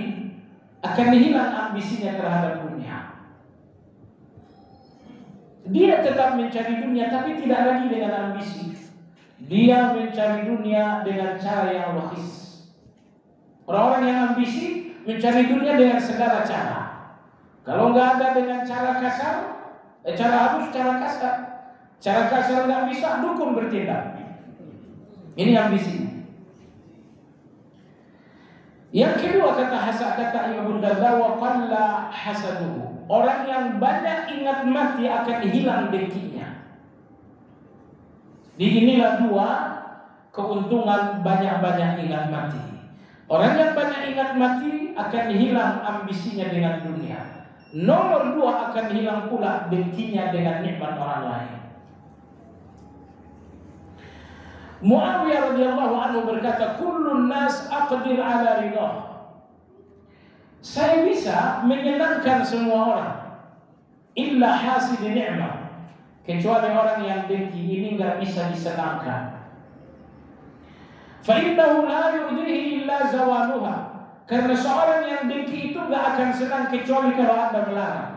Speaker 1: akan hilang ambisinya terhadap dunia. Dia tetap mencari dunia tapi tidak lagi dengan ambisi. dia mencari dunia dengan cara yang logis. Orang-orang yang ambisi mencari dunia dengan segala cara. Kalau nggak ada dengan cara kasar, cara halus, cara kasar. Cara kasar nggak bisa, dukun bertindak. Ini ambisi. Yang kedua kata Imam Darda, wa qalla hasaduhu. Orang yang banyak ingat mati akan hilang dengkinya. Inilah dua keuntungan banyak-banyak ingat mati. Orang yang banyak ingat mati akan hilang ambisinya dengan dunia. Nomor dua, akan hilang pula dengkinya dengan nikmat orang lain. Muawiyah radhiyallahu anhu berkata, kullun nas aqdir ala ridha. Saya bisa menyenangkan semua orang, illa hasid ni'mah, kecuali orang yang dengki ini nggak bisa disenangkan. Fa innahu la yurdihi illa zawaluha. Karena seorang yang dengki itu nggak akan senang kecuali kalau Anda melarang.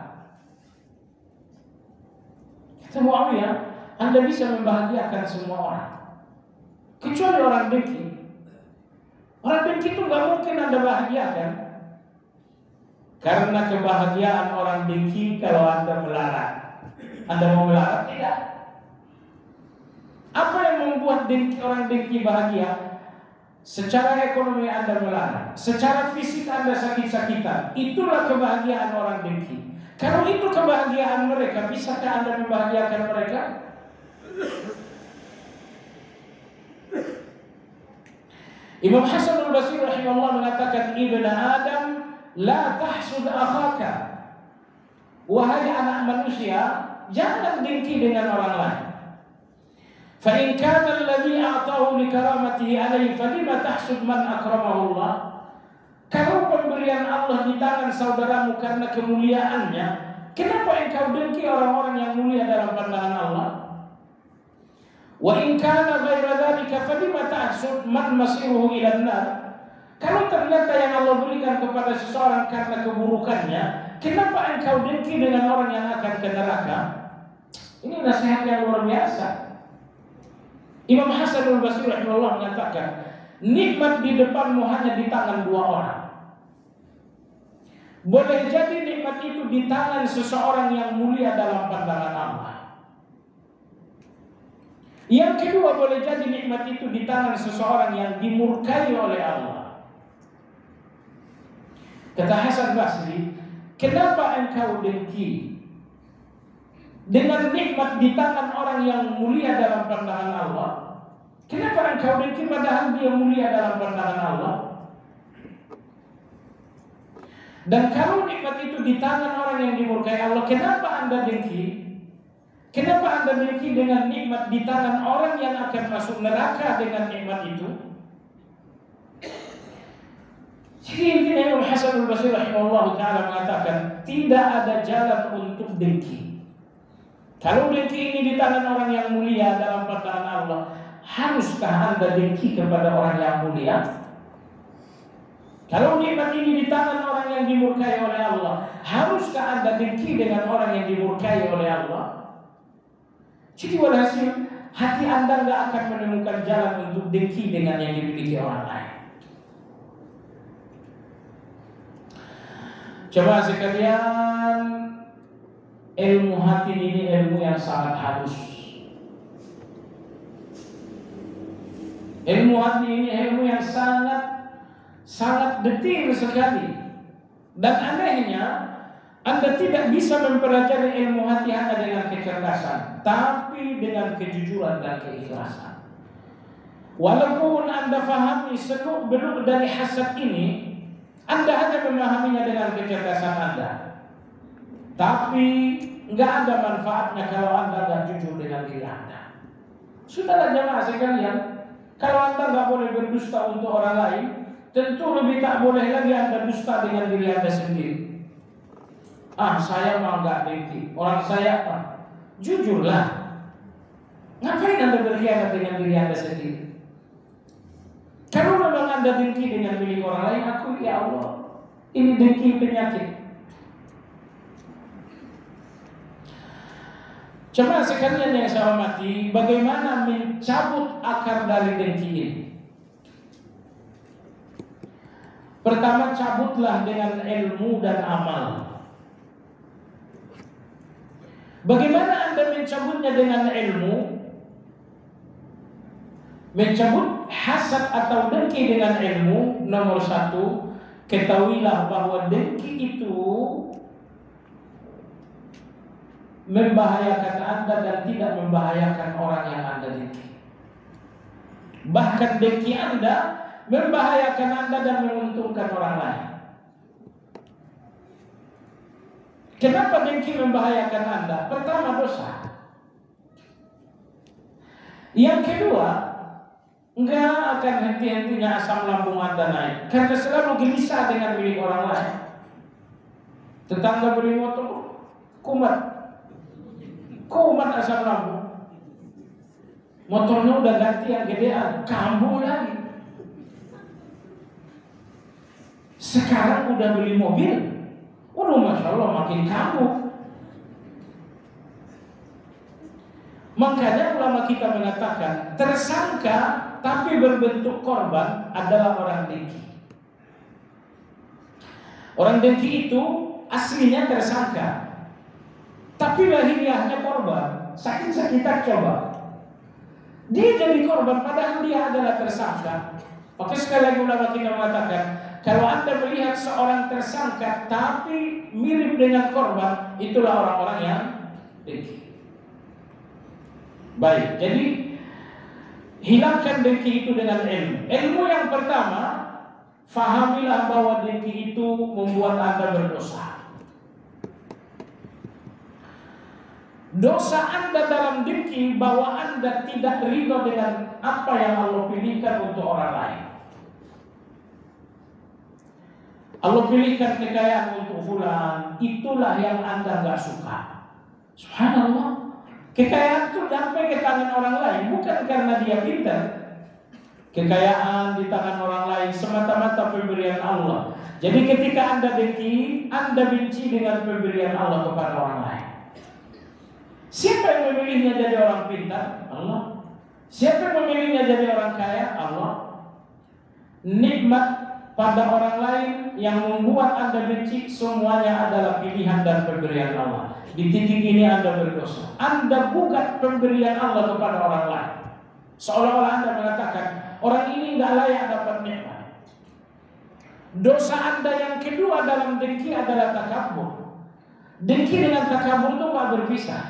Speaker 1: Kata Muawiyah, Anda bisa membahagiakan semua orang, kecuali orang dengki. Orang dengki itu nggak mungkin Anda bahagiakan. Karena kebahagiaan orang dengki kalau Anda melarang. Anda mau melarang? Tidak. Apa yang membuat orang dengki bahagia? Secara ekonomi Anda melarang, secara fisik Anda sakit-sakitan. Itulah kebahagiaan orang dengki. Kalau itu kebahagiaan mereka, bisakah Anda membahagiakan mereka? Imam Hasan al-Basri rahimahullah mengatakan, Ibn Adam, la tahsud akhaka. Wahai anak manusia, jangan dengki dengan orang lain. Fa in kana alladhi a'tahu li karamatihi alayhi falima tahsud man akramahu Allah. Kalau pemberian Allah di tangan saudaramu karena kemuliaannya, kenapa engkau dengki orang-orang yang mulia dalam pandangan Allah? Wa in kana ghaira dhalika falima tahsud man masiruhu ila an-nar. Kalau ternyata yang Allah berikan kepada seseorang karena keburukannya, kenapa engkau dengki dengan orang yang akan ke neraka? Ini nasihat yang luar biasa. Imam Hasan al-Basri rahimahullah mengatakan, nikmat di depanmu hanya di tangan dua orang. Boleh jadi nikmat itu di tangan seseorang yang mulia dalam pandangan Allah. Yang kedua, boleh jadi nikmat itu di tangan seseorang yang dimurkai oleh Allah. Kata Hasan Basri, kenapa engkau dengki dengan nikmat di tangan orang yang mulia dalam pandangan Allah? Kenapa engkau dengki padahal dia mulia dalam pandangan Allah? Dan kalau nikmat itu di tangan orang yang dimurkai Allah, kenapa Anda dengki? Kenapa Anda dengki dengan nikmat di tangan orang yang akan masuk neraka dengan nikmat itu? Jadi intinya Imam Hasan al-Basri rahimahullah ta'ala mengatakan, tidak ada jalan untuk dengki. Kalau dengki ini di tangan orang yang mulia dalam pandangan Allah, haruskah Anda dengki kepada orang yang mulia? Kalau nikmat ini di tangan orang yang dimurkai oleh Allah, haruskah Anda dengki dengan orang yang dimurkai oleh Allah? Jadi walhasil, hati Anda tidak akan menemukan jalan untuk dengki dengan yang dimiliki orang lain. Coba sekalian, ilmu hati ini ilmu yang sangat halus. Ilmu hati ini ilmu yang sangat detil sekali. Dan anehnya, Anda tidak bisa mempelajari ilmu hati hanya dengan kecerdasan, tapi dengan kejujuran dan keikhlasan. Walaupun Anda fahami seluk-beluk dari hasad ini, Anda hanya memahaminya dengan kecerdasan Anda, tapi nggak ada manfaatnya kalau Anda nggak jujur dengan diri Anda. Sudahlah jemaah sekalian, kalau Anda nggak boleh berdusta untuk orang lain, tentu lebih tak boleh lagi Anda dusta dengan diri Anda sendiri. Saya mah nggak dengki, orang saya mah. Jujurlah. Ngapain Anda berkhianat dengan diri Anda sendiri? Kalau memang Anda dengki dengan milik orang lain, aku ya Allah, ini dengki penyakit. Coba sekalian yang saya hormati, bagaimana mencabut akar dari dengki ini? Pertama, cabutlah dengan ilmu dan amal. Bagaimana Anda mencabutnya dengan ilmu? Mencabut hasad atau dengki dengan ilmu, nomor satu, ketahuilah bahwa dengki itu membahayakan Anda dan tidak membahayakan orang yang Anda dengki. Bahkan dengki Anda membahayakan Anda dan menguntungkan orang lain. Kenapa dengki membahayakan Anda? Pertama, dosa. Yang kedua, enggak akan henti-hentinya asam lambung Anda naik, karena selalu gelisah dengan milik orang lain. Tetangga beli motor, kumat asam lambung. Motornya udah ganti yang gedean, kambuh lagi. Sekarang udah beli mobil, masya Allah makin kambuh. Makanya ulama kita mengatakan tersangka tapi berbentuk korban adalah orang dengki. Orang dengki itu aslinya tersangka, tapi lahiriahnya korban. Sakit-sakitan coba. Dia jadi korban padahal dia adalah tersangka. Oke, sekali lagi ulama kita mengatakan, kalau Anda melihat seorang tersangka tapi mirip dengan korban, itulah orang-orang yang dengki. Baik, jadi hilangkan dengki itu dengan ilmu. Ilmu yang pertama, fahamilah bahwa dengki itu membuat Anda berdosa. Dosa Anda dalam dengki bahwa Anda tidak ridho dengan apa yang Allah pilihkan untuk orang lain. Allah pilihkan kekayaan untuk fulan, itulah yang Anda gak suka. Subhanallah. Kekayaan itu sampai ke tangan orang lain bukan karena dia pintar. Kekayaan di tangan orang lain semata-mata pemberian Allah. Jadi ketika Anda dengki, Anda benci dengan pemberian Allah kepada orang lain. Siapa yang memilihnya jadi orang pintar? Allah. Siapa yang memilihnya jadi orang kaya? Allah. Nikmat pada orang lain yang membuat Anda benci semuanya adalah pilihan dan pemberian Allah. Di titik ini Anda berdosa. Anda gugat pemberian Allah kepada orang lain. Seolah-olah Anda mengatakan orang ini nggak layak dapat nikmat. Dosa Anda yang kedua dalam dengki adalah takabur. Dengki dengan takabur itu nggak berpisah.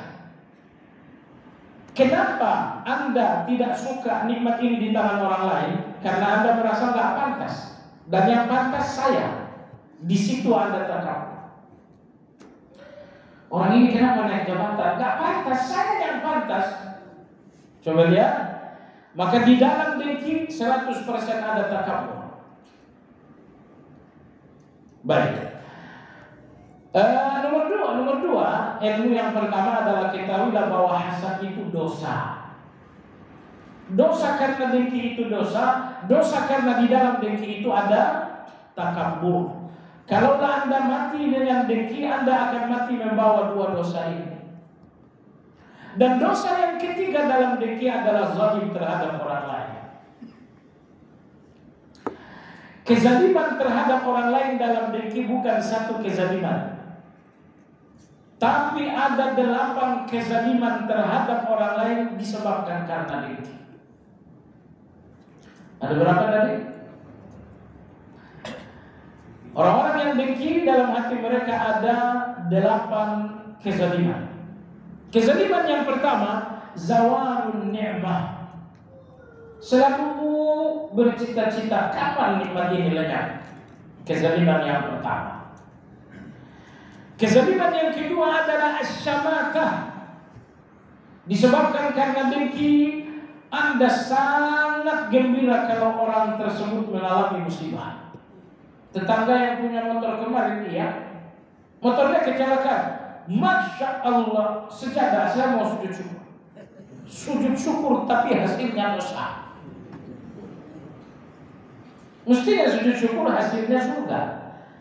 Speaker 1: Kenapa Anda tidak suka nikmat ini di tangan orang lain? Karena Anda merasa nggak pantas. Dan yang pantas saya. Di situ Anda takabur. Orang ini kenapa naik jabatan? Gak pantas, saya yang pantas. Coba lihat. Maka di dalam dengki 100% ada takabur. Baik. Nomor dua, ilmu yang pertama adalah ketahuilah bahwa hasad itu dosa. Dosa karena dengki itu dosa. Dosa karena di dalam dengki itu ada takabur. Kalaulah Anda mati dengan dengki, Anda akan mati membawa dua dosa ini. Dan dosa yang ketiga dalam dengki adalah zalim terhadap orang lain. Kezaliman terhadap orang lain dalam dengki bukan satu kezaliman, tapi ada 8 kezaliman terhadap orang lain disebabkan karena dengki. Ada berapa tadi? Orang-orang yang dengki dalam hati mereka ada 8 kezaliman. Kezaliman yang pertama, zawalun ni'mah. Selalu bercita-cita kapan nikmat ini lenyap. Kezaliman yang pertama. Kezaliman yang kedua adalah asyamatah. Disebabkan karena dengki, Anda sangat gembira kalau orang tersebut mengalami musibah. Tetangga yang punya motor kemarin motornya kecelakaan. Masya Allah, sejadah saya mau sujud syukur. Sujud syukur tapi hasilnya dosa. Mestinya sujud syukur hasilnya surga.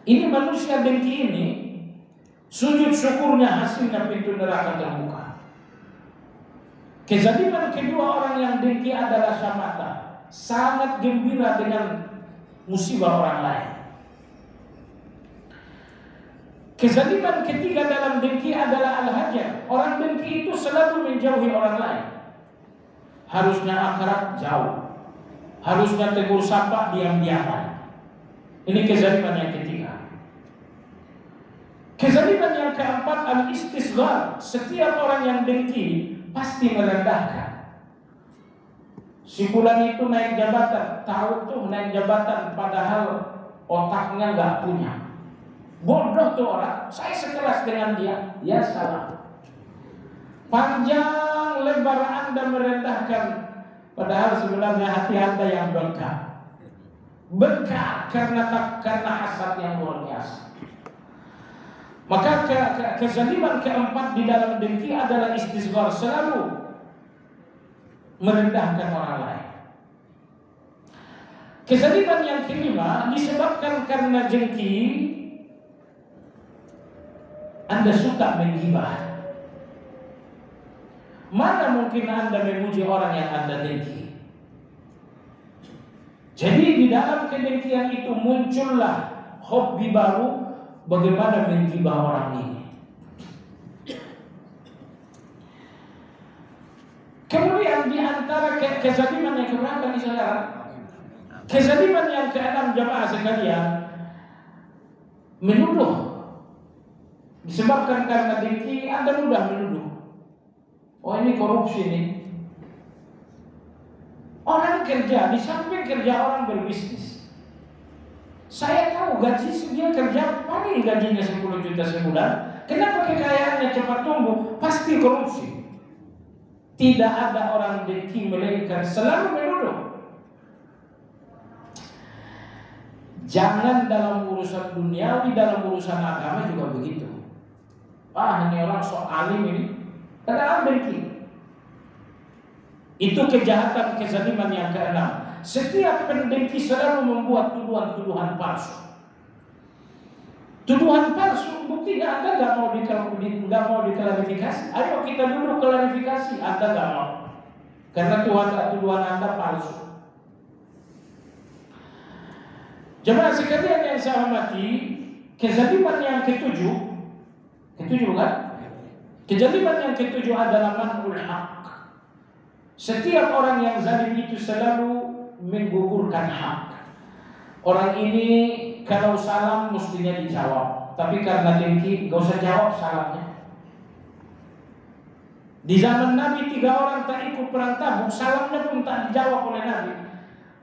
Speaker 1: Ini manusia dengki ini, sujud syukurnya hasilnya pintu neraka terbuka. Kezaliman kedua orang yang dengki adalah syamata, sangat gembira dengan musibah orang lain. Kezaliman ketiga dalam dengki adalah al-hajar. Orang dengki itu selalu menjauhi orang lain. Harusnya akrab, jauh. Harusnya tegur sapa, diam-diaman. Ini kezaliman yang ketiga. Kezaliman yang keempat, al-istisghar. Setiap orang yang dengki pasti merendahkan. Si fulan itu naik jabatan, tahu tuh naik jabatan, padahal otaknya nggak punya. Bodoh tuh orang, saya sekelas dengan dia, ya salah. Panjang lebar Anda merendahkan, padahal sebenarnya hati Anda yang bengkak. Bengkak karena hasad yang luar biasa. Maka kezaliman keempat di dalam dengki adalah istisghar, selalu merendahkan orang lain. Kezaliman yang kelima disebabkan karena dengki, Anda suka menggibah. Mana mungkin Anda memuji orang yang Anda dengki? Jadi di dalam kedengkian itu muncullah hobi baru, bagaimana menggibah orang ini. Kemudian di antara kezaliman yang keberapa nih saudara? Kezaliman yang keenam jamaah sekalian, menuduh. Disebabkan karena dengki, Anda mudah menuduh. Oh ini korupsi nih. Orang kerja, di samping kerja orang berbisnis. Saya tahu gaji dia kerja paling gajinya 10 juta sebulan. Kenapa kekayaannya cepat tumbuh? Pasti korupsi. Tidak ada orang dengki melainkan selalu menuduh. Jangan dalam urusan duniawi, dalam urusan agama juga begitu. Ini orang sok alim ini, padahal dengki. Itu kejahatan kezaliman yang keenam. Setiap pendengki selalu membuat tuduhan-tuduhan palsu. Tuduhan palsu, buktinya Anda nggak mau diklarifikasi. Ayo kita dulu klarifikasi, Anda nggak mau, karena tuduhan Anda palsu. Jemaah sekalian yang saya hormati, kezaliman yang ketujuh kan? Kezaliman yang ketujuh adalah man'ul haq. Setiap orang yang zalim itu selalu menggugurkan hak. Orang ini kalau salam mestinya dijawab, tapi karena dengki gak usah jawab salamnya. Di zaman Nabi 3 orang tak ikut perang Tabuk, salamnya pun tak dijawab oleh Nabi.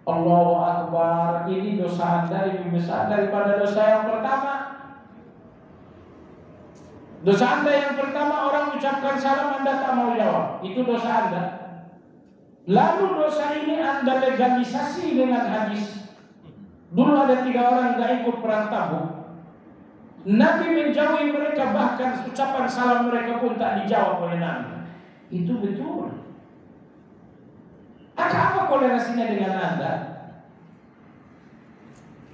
Speaker 1: Allahu Akbar, ini dosa Anda lebih besar daripada dosa yang pertama. Dosa Anda yang pertama, orang ucapkan salam Anda tak mau jawab, itu dosa Anda. Lalu dosa ini Anda legalisasi dengan hadis. Dulu ada 3 orang gak ikut perang Tabuk. Nabi menjauhi mereka, bahkan ucapan salam mereka pun tak dijawab oleh Nabi. Itu betul. Apa kolerasinya dengan Anda?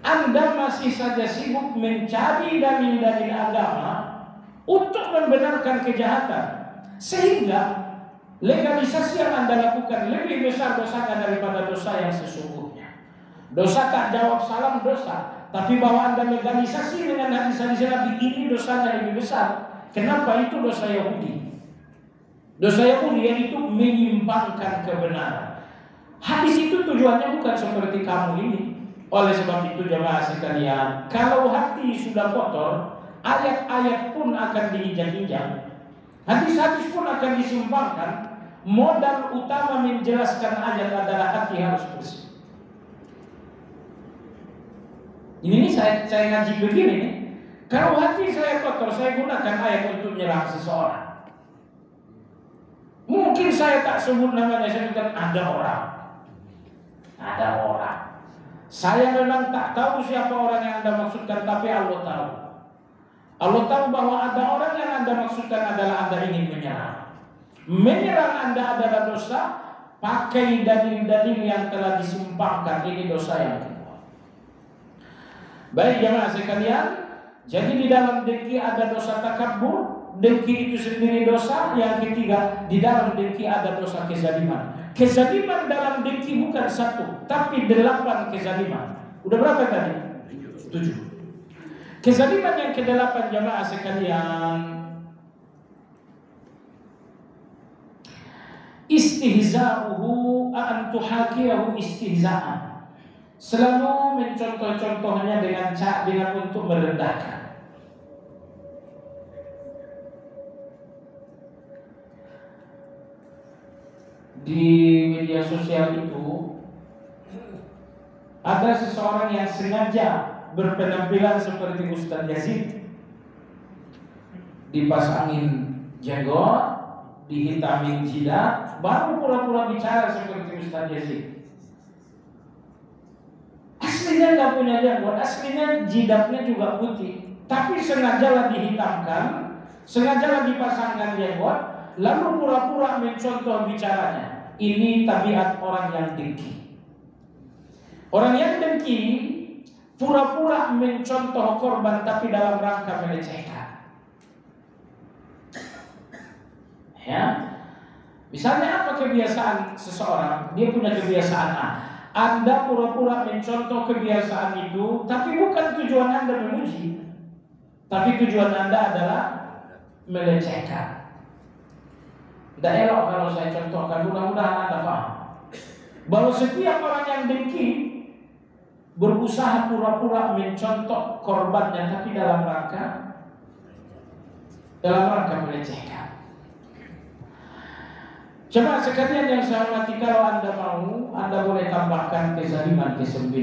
Speaker 1: Anda masih saja sibuk mencari dalil-dalil agama untuk membenarkan kejahatan, sehingga legalisasi yang Anda lakukan lebih besar dosanya daripada dosa yang sesungguhnya. Dosa tak jawab salam dosa, tapi bahwa Anda legalisasi dengan hadis-hadis Nabi, ini dosanya lebih besar. Kenapa? Itu dosa Yahudi. Dosa Yahudi yaitu menyimpangkan kebenaran. Hadis itu tujuannya bukan seperti kamu ini. Oleh sebab itu jemaah sekalian, kalau hati sudah kotor, ayat-ayat pun akan diinjak-injak, hadis-hadis pun akan disimpangkan. Modal utama menjelaskan ayat adalah hati harus bersih. Ini saya ngaji begini nih. Kalau hati saya kotor, saya gunakan ayat untuk menyerang seseorang. Mungkin saya tak sebut namanya, saya bilang ada orang. Saya memang tak tahu siapa orang yang Anda maksudkan, tapi Allah tahu. Allah tahu bahwa ada orang yang Anda maksudkan adalah Anda ingin menyerang. Menyerang Anda adalah dosa. Pakai dalil-dalil yang telah disimpangkan, ini dosa yang kedua. Baik jemaah sekalian, jadi di dalam dengki ada dosa takabur, dengki itu sendiri dosa. Yang ketiga, di dalam dengki ada dosa kezaliman. Kezaliman dalam dengki bukan 1, tapi 8 kezaliman. Udah berapa tadi? 7. Kezaliman yang ke-8 jamaah sekalian, istihza'uhu an tuhakiyahu istihza'an. Selalu mencontoh-contohnya dengan untuk merendahkan. Di media sosial itu ada seseorang yang sengaja berpenampilan seperti Ustaz Yazid, dipasangin jenggot, dihitamin jidat, baru pura-pura bicara seperti Ustaz Yazid. Aslinya nggak punya jenggot, aslinya jidatnya juga putih, tapi sengajalah dihitamkan, sengajalah dipasangkan jenggot, lalu pura-pura mencontoh bicaranya. Ini tabiat orang yang dengki. Orang yang dengki pura-pura mencontoh korban tapi dalam rangka melecehkan. Ya, misalnya apa kebiasaan seseorang? Dia punya kebiasaan A. Anda pura-pura mencontoh kebiasaan itu, tapi bukan tujuan Anda memuji, tapi tujuan Anda adalah melecehkan. Tidak elok kalau saya contohkan, mudah-mudahan Anda paham bahwa setiap orang yang dengki berusaha pura-pura mencontoh korbannya, tapi dalam rangka melecehkan. Coba sekalian yang saya hormati, kalau Anda mau, Anda boleh tambahkan kezaliman ke-9.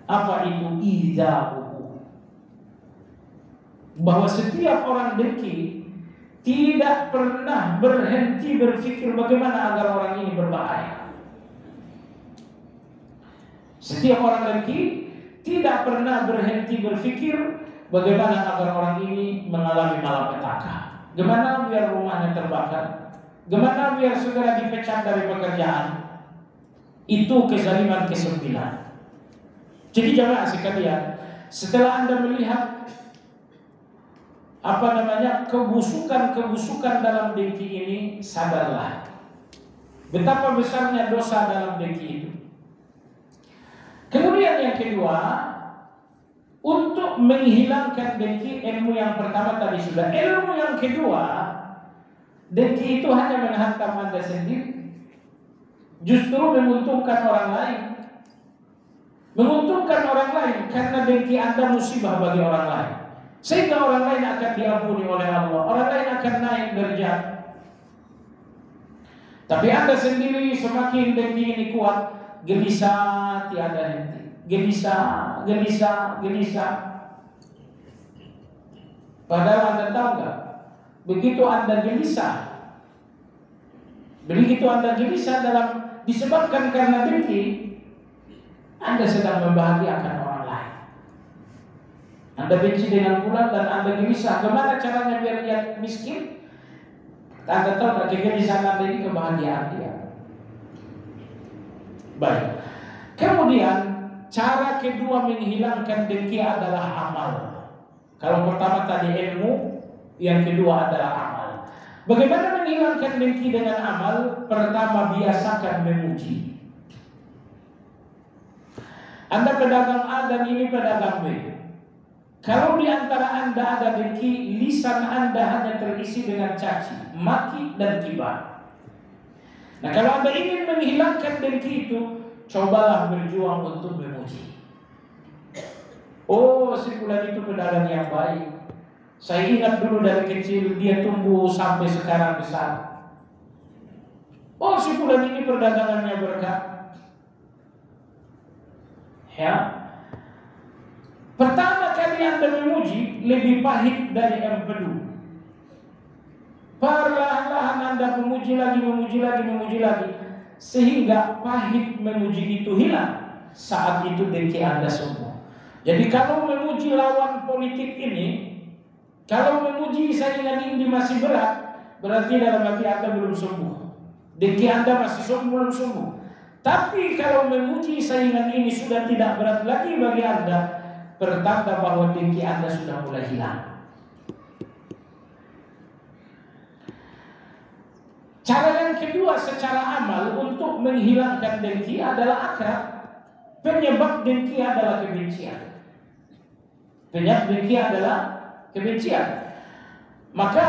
Speaker 1: Apa itu? Idza'uhu. Bahwa setiap orang dengki tidak pernah berhenti berpikir bagaimana agar orang ini berbahaya. Setiap orang dengki tidak pernah berhenti berpikir bagaimana agar orang ini mengalami malapetaka. Gimana biar rumahnya terbakar? Gimana biar segera dipecat dari pekerjaan? Itu kezaliman ke-9. Jadi jamaah sekalian, setelah Anda melihat kebusukan dalam dengki ini, sadarlah betapa besarnya dosa dalam dengki itu. Kemudian yang kedua, untuk menghilangkan dengki, ilmu yang pertama tadi sudah. Ilmu yang kedua, dengki itu hanya menghantam Anda sendiri, justru menguntungkan orang lain. Menguntungkan orang lain karena dengki Anda musibah bagi orang lain, sehingga orang lain akan diampuni oleh Allah, orang lain akan naik derajat. Tapi Anda sendiri semakin dengki ini kuat, gelisah tiada henti, gelisah. Padahal Anda tahu nggak? Begitu Anda gelisah disebabkan karena dengki, Anda sedang membahagiakan orang lain. Anda benci dengan fulan dan Anda gelisah. Gimana caranya biar dia miskin? Anda tahu nggak, kegelisahan Anda ini kebahagiaan dia. Baik. Kemudian cara kedua menghilangkan dengki adalah amal. Kalau pertama tadi ilmu, yang kedua adalah amal. Bagaimana menghilangkan dengki dengan amal? Pertama, biasakan memuji. Anda pedagang A dan ini pedagang B. Kalau di antara Anda ada dengki, lisan Anda hanya terisi dengan caci, maki, dan gibah. Nah, kalau Anda ingin menghilangkan dengki itu, cobalah berjuang untuk memuji. Oh, si fulan itu pedagang yang baik. Saya ingat dulu dari kecil dia tumbuh sampai sekarang besar. Oh, si fulan ini perdagangannya berkah. Ya. Pertama kali Anda memuji lebih pahit dari empedu. Perlahan-lahan Anda memuji lagi, sehingga pahit memuji itu hilang. Saat itu dengki Anda sembuh. Jadi kalau memuji lawan politik ini, kalau memuji saingan ini masih berat, berarti dalam hati Anda belum sembuh. Dengki Anda masih belum sembuh. Tapi kalau memuji saingan ini sudah tidak berat lagi bagi Anda, pertanda bahwa dengki Anda sudah mulai hilang. Cara yang kedua secara amal untuk menghilangkan dengki adalah akrab. Penyebab dengki adalah kebencian. Penyebab dengki adalah kebencian. Maka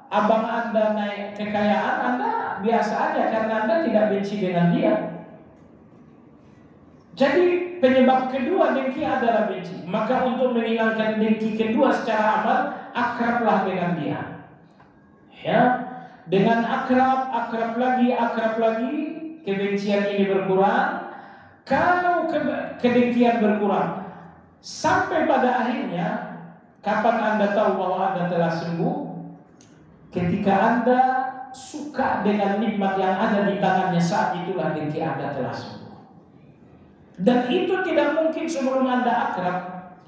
Speaker 1: abang Anda naik kekayaan, Anda biasa aja karena Anda tidak benci dengan dia. Jadi penyebab kedua dengki adalah benci. Maka untuk menghilangkan dengki kedua secara amal, akrablah dengan dia. Ya, dengan akrab lagi, kebencian ini berkurang. Kalau kedengkian berkurang, sampai pada akhirnya, kapan Anda tahu bahwa Anda telah sembuh? Ketika Anda suka dengan nikmat yang ada di tangannya, saat itulah dengki Anda telah sembuh. Dan itu tidak mungkin sebelum Anda akrab.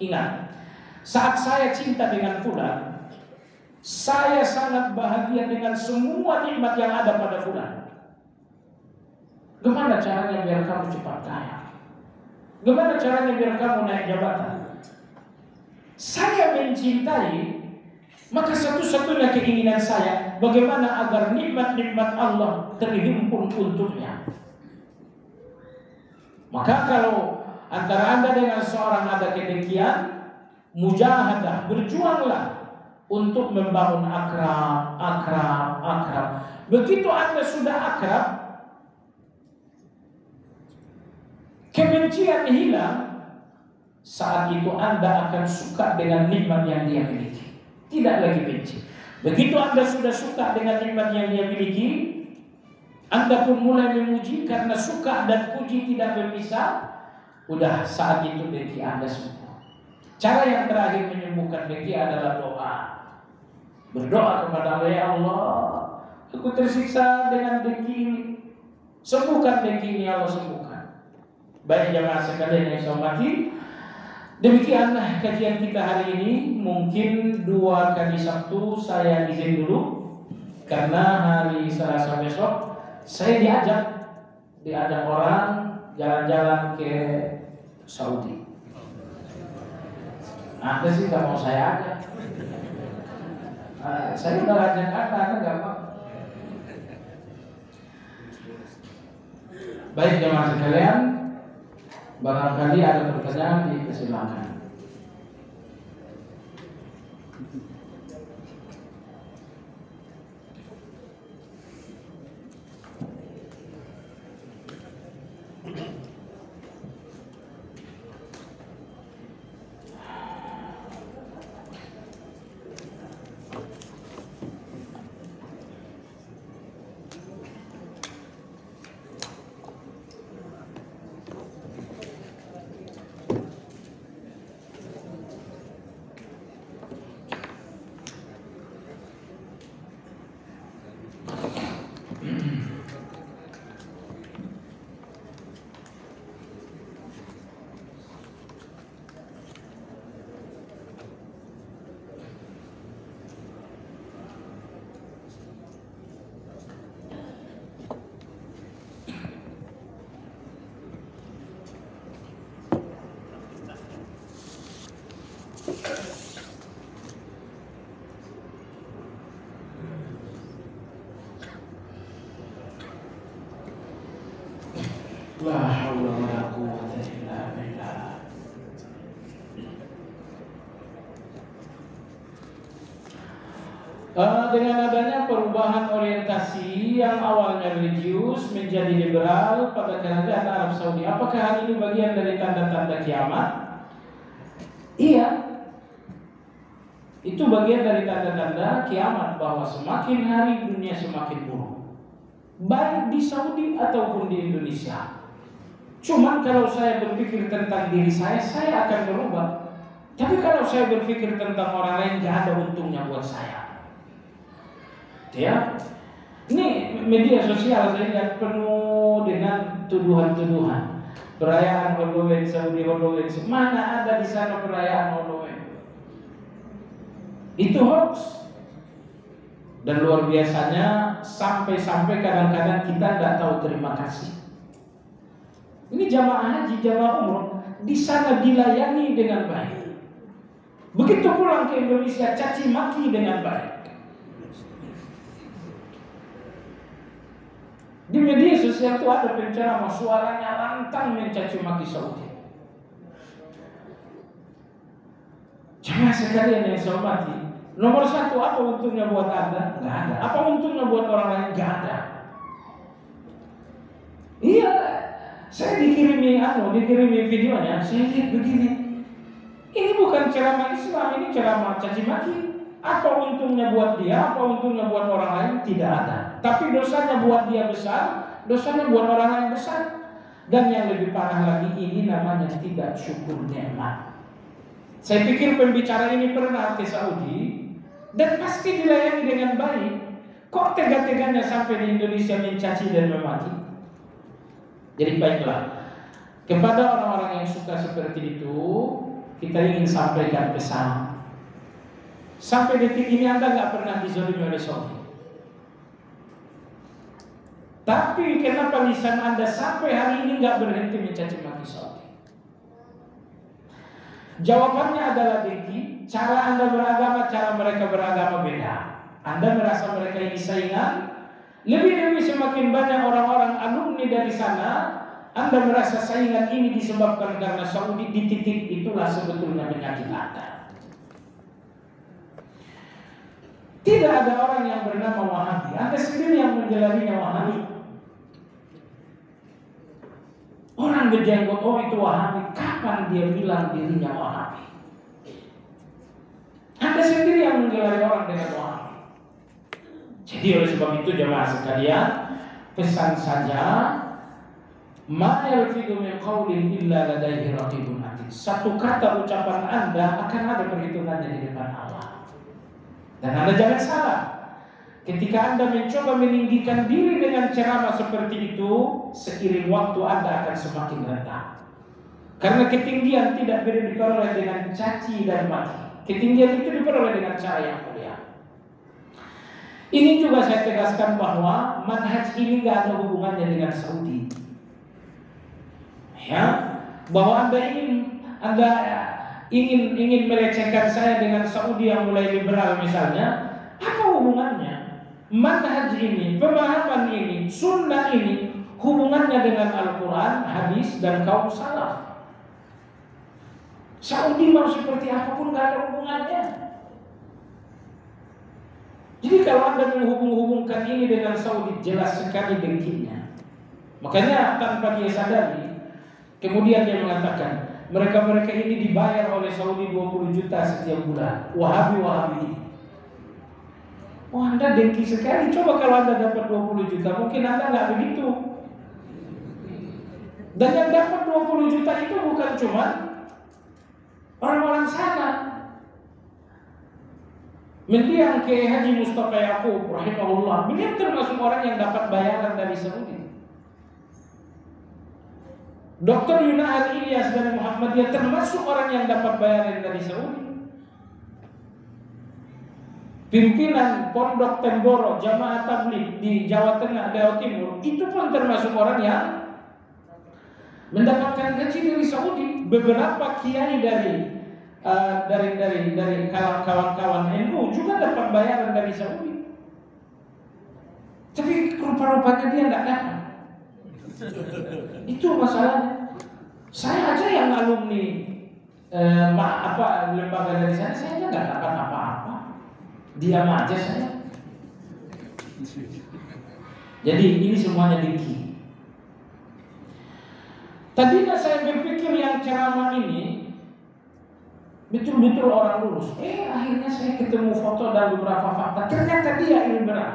Speaker 1: Ingat, saat saya cinta dengan fulan, saya sangat bahagia dengan semua nikmat yang ada pada fulan. Gimana caranya biar kamu cepat kaya? Gimana caranya biar kamu naik jabatan? Saya mencintai, maka satu-satunya keinginan saya, bagaimana agar nikmat-nikmat Allah terhimpun untuknya. Maka kalau antara Anda dengan seorang ada kedengkian, mujahadah, berjuanglah untuk membangun akrab. Begitu Anda sudah akrab, kebencian hilang, saat itu Anda akan suka dengan nikmat yang dia miliki. Tidak lagi benci. Begitu Anda sudah suka dengan nikmat yang dia miliki, Anda pun mulai memuji karena suka dan puji tidak berpisah. Udah, saat itu dengki Anda sembuh. Cara yang terakhir menyembuhkan dengki adalah doa. Berdoa kepada Allah, ya Allah, aku tersiksa dengan dengki ini. Sembuhkan dengki ini, Allah sembuhkan. Baik jamaah sekalian yang saya hormati, demikianlah kajian kita hari ini. Mungkin 2 kali Sabtu saya izin dulu, karena hari Selasa besok saya diajak orang jalan-jalan ke Saudi. Anda sih nggak mau saya ajak. Saya udah ajak Anda nggak mau. Baik jemaah sekalian, barangkali ada pertanyaan, dipersilakan. La haula wa la quwwata illa billah. Dengan adanya perubahan orientasi yang awalnya religius menjadi liberal pada kerajaan Arab Saudi, apakah hal ini bagian dari tanda-tanda kiamat? Iya, itu bagian dari tanda-tanda kiamat, bahwa semakin hari dunia semakin buruk, baik di Saudi ataupun di Indonesia. Cuman kalau saya berpikir tentang diri saya akan berubah. Tapi kalau saya berpikir tentang orang lain, gak ada untungnya buat saya. Ya, ini media sosial saya lihat penuh dengan tuduhan-tuduhan. Perayaan Halloween, Saudi Halloween, mana ada di sana perayaan Halloween? Itu hoax. Dan luar biasanya sampai-sampai kadang-kadang kita tidak tahu terima kasih. Ini jamaah haji, jamaah umroh di sana dilayani dengan baik. Begitu pulang ke Indonesia caci maki dengan baik. Di media sosial itu ada penceramah suaranya lantang mencaci maki Saudi. Jangan sekalian yang saya hormati. Nomor satu, apa untungnya buat Anda? Nggak ada. Apa untungnya buat orang lain? Nggak ada. Iya, saya dikirimi videonya, saya lihat begini. Ini bukan ceramah Islam, ini ceramah caci maki. Apa untungnya buat dia? Apa untungnya buat orang lain? Tidak ada. Tapi dosanya buat dia besar, dosanya buat orang lain besar. Dan yang lebih parah lagi, ini namanya tidak syukur nikmat. Saya pikir pembicara ini pernah ke Saudi dan pasti dilayani dengan baik. Kok tega-teganya sampai di Indonesia mencaci dan memaki? Jadi baiklah, kepada orang-orang yang suka seperti itu, kita ingin sampaikan pesan. Sampai detik ini Anda nggak pernah dizalimi oleh Saudi. Tapi kenapa lisan Anda sampai hari ini nggak berhenti mencaci maki Saudi? Jawabannya adalah Diki, cara Anda beragama, cara mereka beragama beda. Anda merasa mereka ini saingan. Lebih-lebih semakin banyak orang-orang alumni dari sana, Anda merasa saingan ini disebabkan karena Saudi. Di titik itulah sebetulnya penyakit Anda. Tidak ada orang yang bernama Wahabi. Anda sendiri yang mengelarinya Wahabi. Orang berjenggot, oh itu Wahabi. Kapan dia bilang dirinya Wahabi? Anda sendiri yang menggelari orang dengan Wahabi. Jadi oleh sebab itu jemaah sekalian, pesan saja, ma yalfidu min qawlin illa ladaihi raqibun atid. Satu kata ucapan Anda akan ada perhitungannya di depan Allah. Dan Anda jangan salah. Ketika Anda mencoba meninggikan diri dengan ceramah seperti itu, seiring waktu Anda akan semakin rendah. Karena ketinggian tidak bisa diperoleh dengan caci dan maki. Ketinggian itu diperoleh dengan cara yang mulia. Ini juga saya tegaskan bahwa manhaj ini tidak ada hubungannya dengan Saudi. Ya, bahwa Anda ingin melecehkan saya dengan Saudi yang mulai liberal misalnya, apa hubungannya? Manhaj ini, pemahaman ini, sunnah ini, hubungannya dengan Al-Quran, hadis, dan kaum salaf. Saudi mau seperti apapun gak ada hubungannya. Jadi kalau Anda menghubung-hubungkan ini dengan Saudi, jelas sekali dengkinya. Makanya tanpa dia sadari, kemudian dia mengatakan, mereka-mereka ini dibayar oleh Saudi 20 juta setiap bulan. Wahabi ini. Oh, Anda dengki sekali. Coba kalau Anda dapat 20 juta, mungkin Anda nggak begitu. Dan yang dapat 20 juta itu bukan cuma orang-orang sana. Mendiang Kiai Haji Mustafa Yaqub rahimahullah, beliau termasuk orang yang dapat bayaran dari Saudi. Dr. Yunahar Ilyas dari Muhammadiyah termasuk orang yang dapat bayaran dari Saudi. Pimpinan Pondok Temboro Jamaah Tabligh di Jawa Tengah, Jawa Timur, itu pun termasuk orang yang mendapatkan gaji dari Saudi. Beberapa kiai dari kawan-kawan NU juga dapat bayaran dari Saudi. Tapi rupa-rupanya dia tidak dapat. Itu masalahnya. Saya aja yang alumni lembaga dari sana, saya aja nggak dapat apa-apa. Diam aja saya. Jadi ini semuanya dengki. Tadinya saya berpikir yang ceramah ini betul-betul orang lurus. Akhirnya saya ketemu foto dan beberapa fakta. Ternyata dia liberal.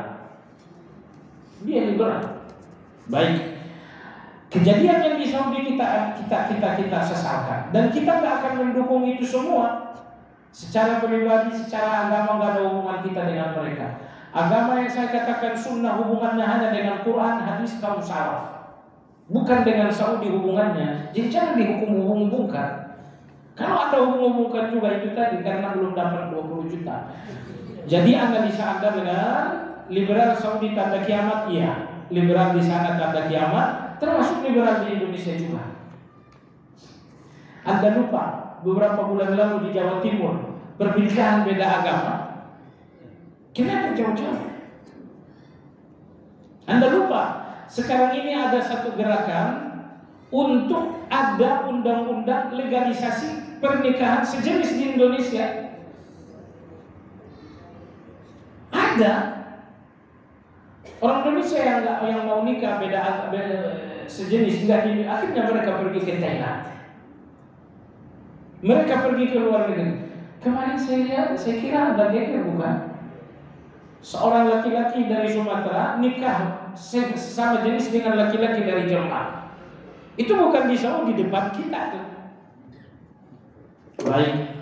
Speaker 1: Dia liberal. Baik. Kejadian yang di Saudi kita sesalkan, dan kita nggak akan mendukung itu semua. Secara pribadi, secara agama nggak ada hubungan kita dengan mereka. Agama yang saya katakan sunnah hubungannya hanya dengan Quran, hadis, kaum salaf, bukan dengan Saudi hubungannya. Jadi jangan dihubung-hubungkan. Kalau Anda hubung-hubungkan juga itu tadi karena belum dapat 20 juta. Jadi analisa Anda benar. Liberal Saudi tanda kiamat, iya. Liberal di sana tanda kiamat, termasuk liberal di Indonesia juga. Anda lupa beberapa bulan lalu di Jawa Timur perbedaan beda agama. Kenapa jauh-jauh? Anda lupa sekarang ini ada satu gerakan untuk ada undang-undang legalisasi pernikahan sejenis di Indonesia. Ada orang Indonesia yang mau nikah beda sejenis, akhirnya mereka pergi ke Thailand, mereka pergi ke luar negeri. Kemarin saya lihat, saya kira Anda geger bukan? Seorang laki-laki dari Sumatera nikah sesama jenis dengan laki-laki dari Jerman. Itu bukan di Saudi, di depan kita tuh. Baik.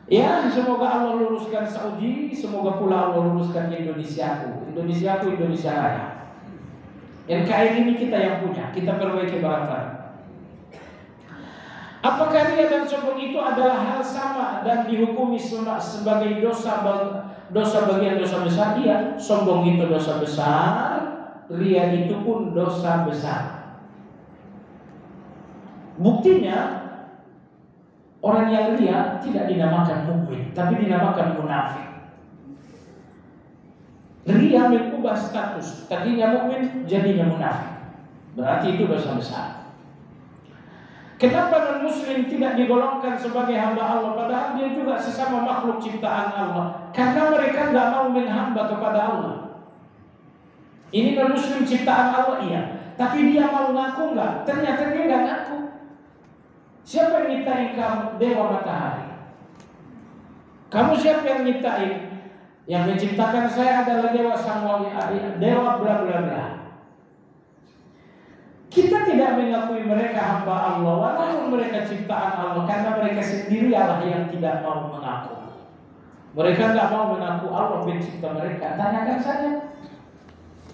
Speaker 1: Ya, semoga Allah luruskan Saudi, semoga pula Allah luruskan Indonesiaku, Indonesia Raya. NKRI ini kita yang punya, kita perbaiki barang-barang. Apakah ria dan sombong itu adalah hal sama dan dihukumi sebagai dosa bagian dosa besar? Iya, sombong itu dosa besar, ria itu pun dosa besar. Buktinya orang yang ria tidak dinamakan mukmin, tapi dinamakan munafik. Ria mengubah status, tadinya mukmin jadinya munafik. Berarti itu dosa besar. Kenapa non-muslim tidak digolongkan sebagai hamba Allah, padahal dia juga sesama makhluk ciptaan Allah? Karena mereka nggak mau menghamba kepada Allah. Ini non-muslim ciptaan Allah, iya, tapi dia mau ngaku nggak? Ternyata dia nggak ngaku. Siapa yang nyiptain kamu? Dewa matahari. Kamu siapa yang nyiptain? Yang menciptakan saya adalah Dewa Sangwali, Dewa bla bla bla. Kita tidak mengakui mereka hamba Allah, walaupun mereka ciptaan Allah, karena mereka sendiri Allah yang tidak mau mengaku. Mereka tidak mau mengaku Allah pencipta mereka. Tanyakan saja.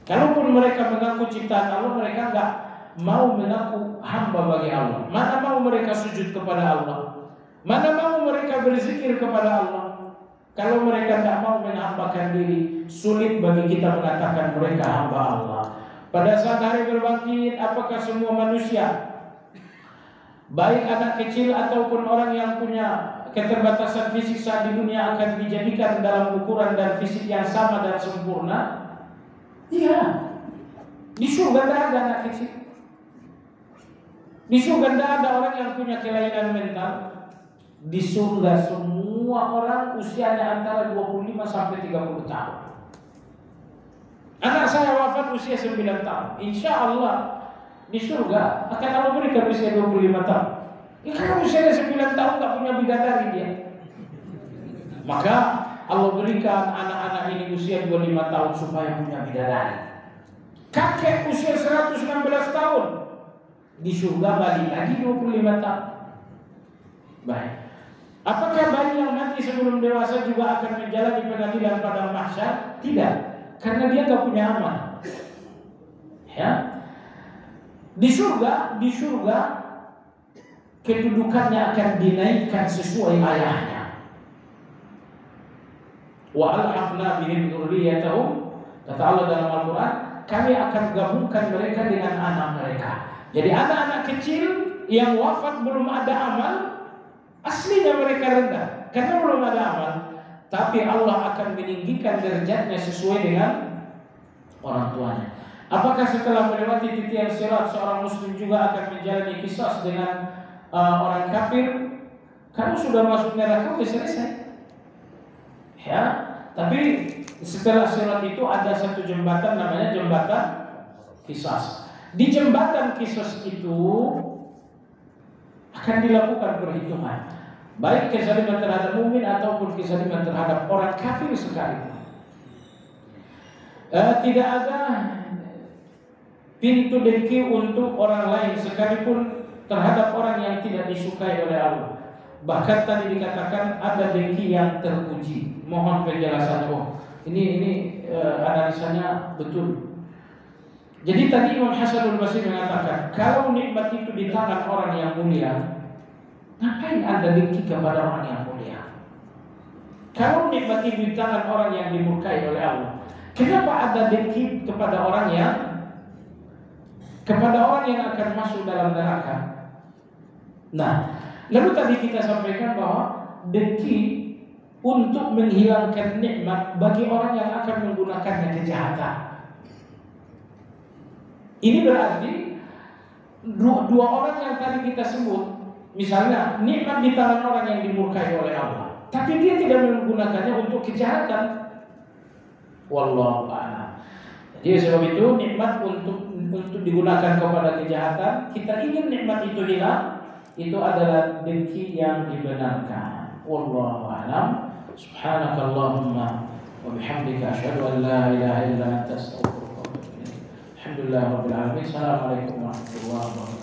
Speaker 1: Kalaupun mereka mengaku ciptaan Allah, mereka nggak mau mengaku hamba bagi Allah. Mana mau mereka sujud kepada Allah? Mana mau mereka berzikir kepada Allah? Kalau mereka tidak mau menghambakan diri, sulit bagi kita mengatakan mereka hamba Allah. Pada saat hari berbangkit, apakah semua manusia, baik anak kecil ataupun orang yang punya keterbatasan fisik saat di dunia, akan dijadikan dalam ukuran dan fisik yang sama dan sempurna? Iya. Di surga tidak ada anak kecil. Di surga tidak ada orang yang punya kelainan mental. Di surga semua orang usianya antara 25 sampai 30 tahun. Anak saya wafat usia 9 tahun. Insya Allah di surga akan Allah berikan usia 25 tahun. Kalau usianya 9 tahun gak punya bidadari dia. Maka Allah berikan anak-anak ini usia 25 tahun supaya punya bidadari. Kakek usia 116 tahun. Di surga balik lagi 25 tahun. Baik. Apakah bayi yang mati sebelum dewasa juga akan menjalani pengadilan pada mahsyar? Tidak. Karena dia gak punya amal. Ya. Di surga kedudukannya akan dinaikkan sesuai ayahnya. Wa alhaqna bihim dzurriyyatahum, kata Allah dalam Al-Qur'an, kami akan gabungkan mereka dengan anak mereka. Jadi anak-anak kecil yang wafat belum ada amal, aslinya mereka rendah karena belum ada amal. Tapi Allah akan meninggikan derajatnya sesuai dengan orang tuanya. Apakah setelah melewati titian sirat seorang muslim juga akan menjalani qisas dengan orang kafir? Kamu sudah masuk neraka, sudah selesai. Ya, tapi setelah sirat itu ada satu jembatan namanya jembatan qisas. Di jembatan qisas itu akan dilakukan perhitungan, baik kezaliman terhadap mukmin ataupun kezaliman terhadap orang kafir sekalipun. Tidak ada pintu dengki untuk orang lain sekalipun terhadap orang yang tidak disukai oleh Allah. Bahkan tadi dikatakan ada dengki yang terpuji. Mohon penjelasan. Ini analisanya betul. Jadi tadi Imam Hasanul Basri mengatakan, kalau nikmat itu di tangan orang yang mulia, ngapain Anda dengki kepada orang yang mulia? Kalau nikmat itu di tangan orang yang dimurkai oleh Allah, kenapa Anda dengki kepada orang yang akan masuk dalam neraka? Nah, lalu tadi kita sampaikan bahwa dengki untuk menghilangkan nikmat bagi orang yang akan menggunakannya kejahatan. Ini berarti dua orang yang tadi kita sebut, misalnya nikmat di tangan orang yang dimurkai oleh Allah, tapi dia tidak menggunakannya untuk kejahatan. Wallahu a'lam. Jadi sebab itu nikmat untuk digunakan kepada kejahatan, kita ingin nikmat itu hilang, itu adalah dengki yang dibenarkan. Wallahu a'lam. Subhanakallahumma wa bihamdika asyhadu an la ilaha illa anta astaghfiruka wa atubu ilaik. Alhamdulillahirabbil alamin. Assalamualaikum warahmatullahi wabarakatuh.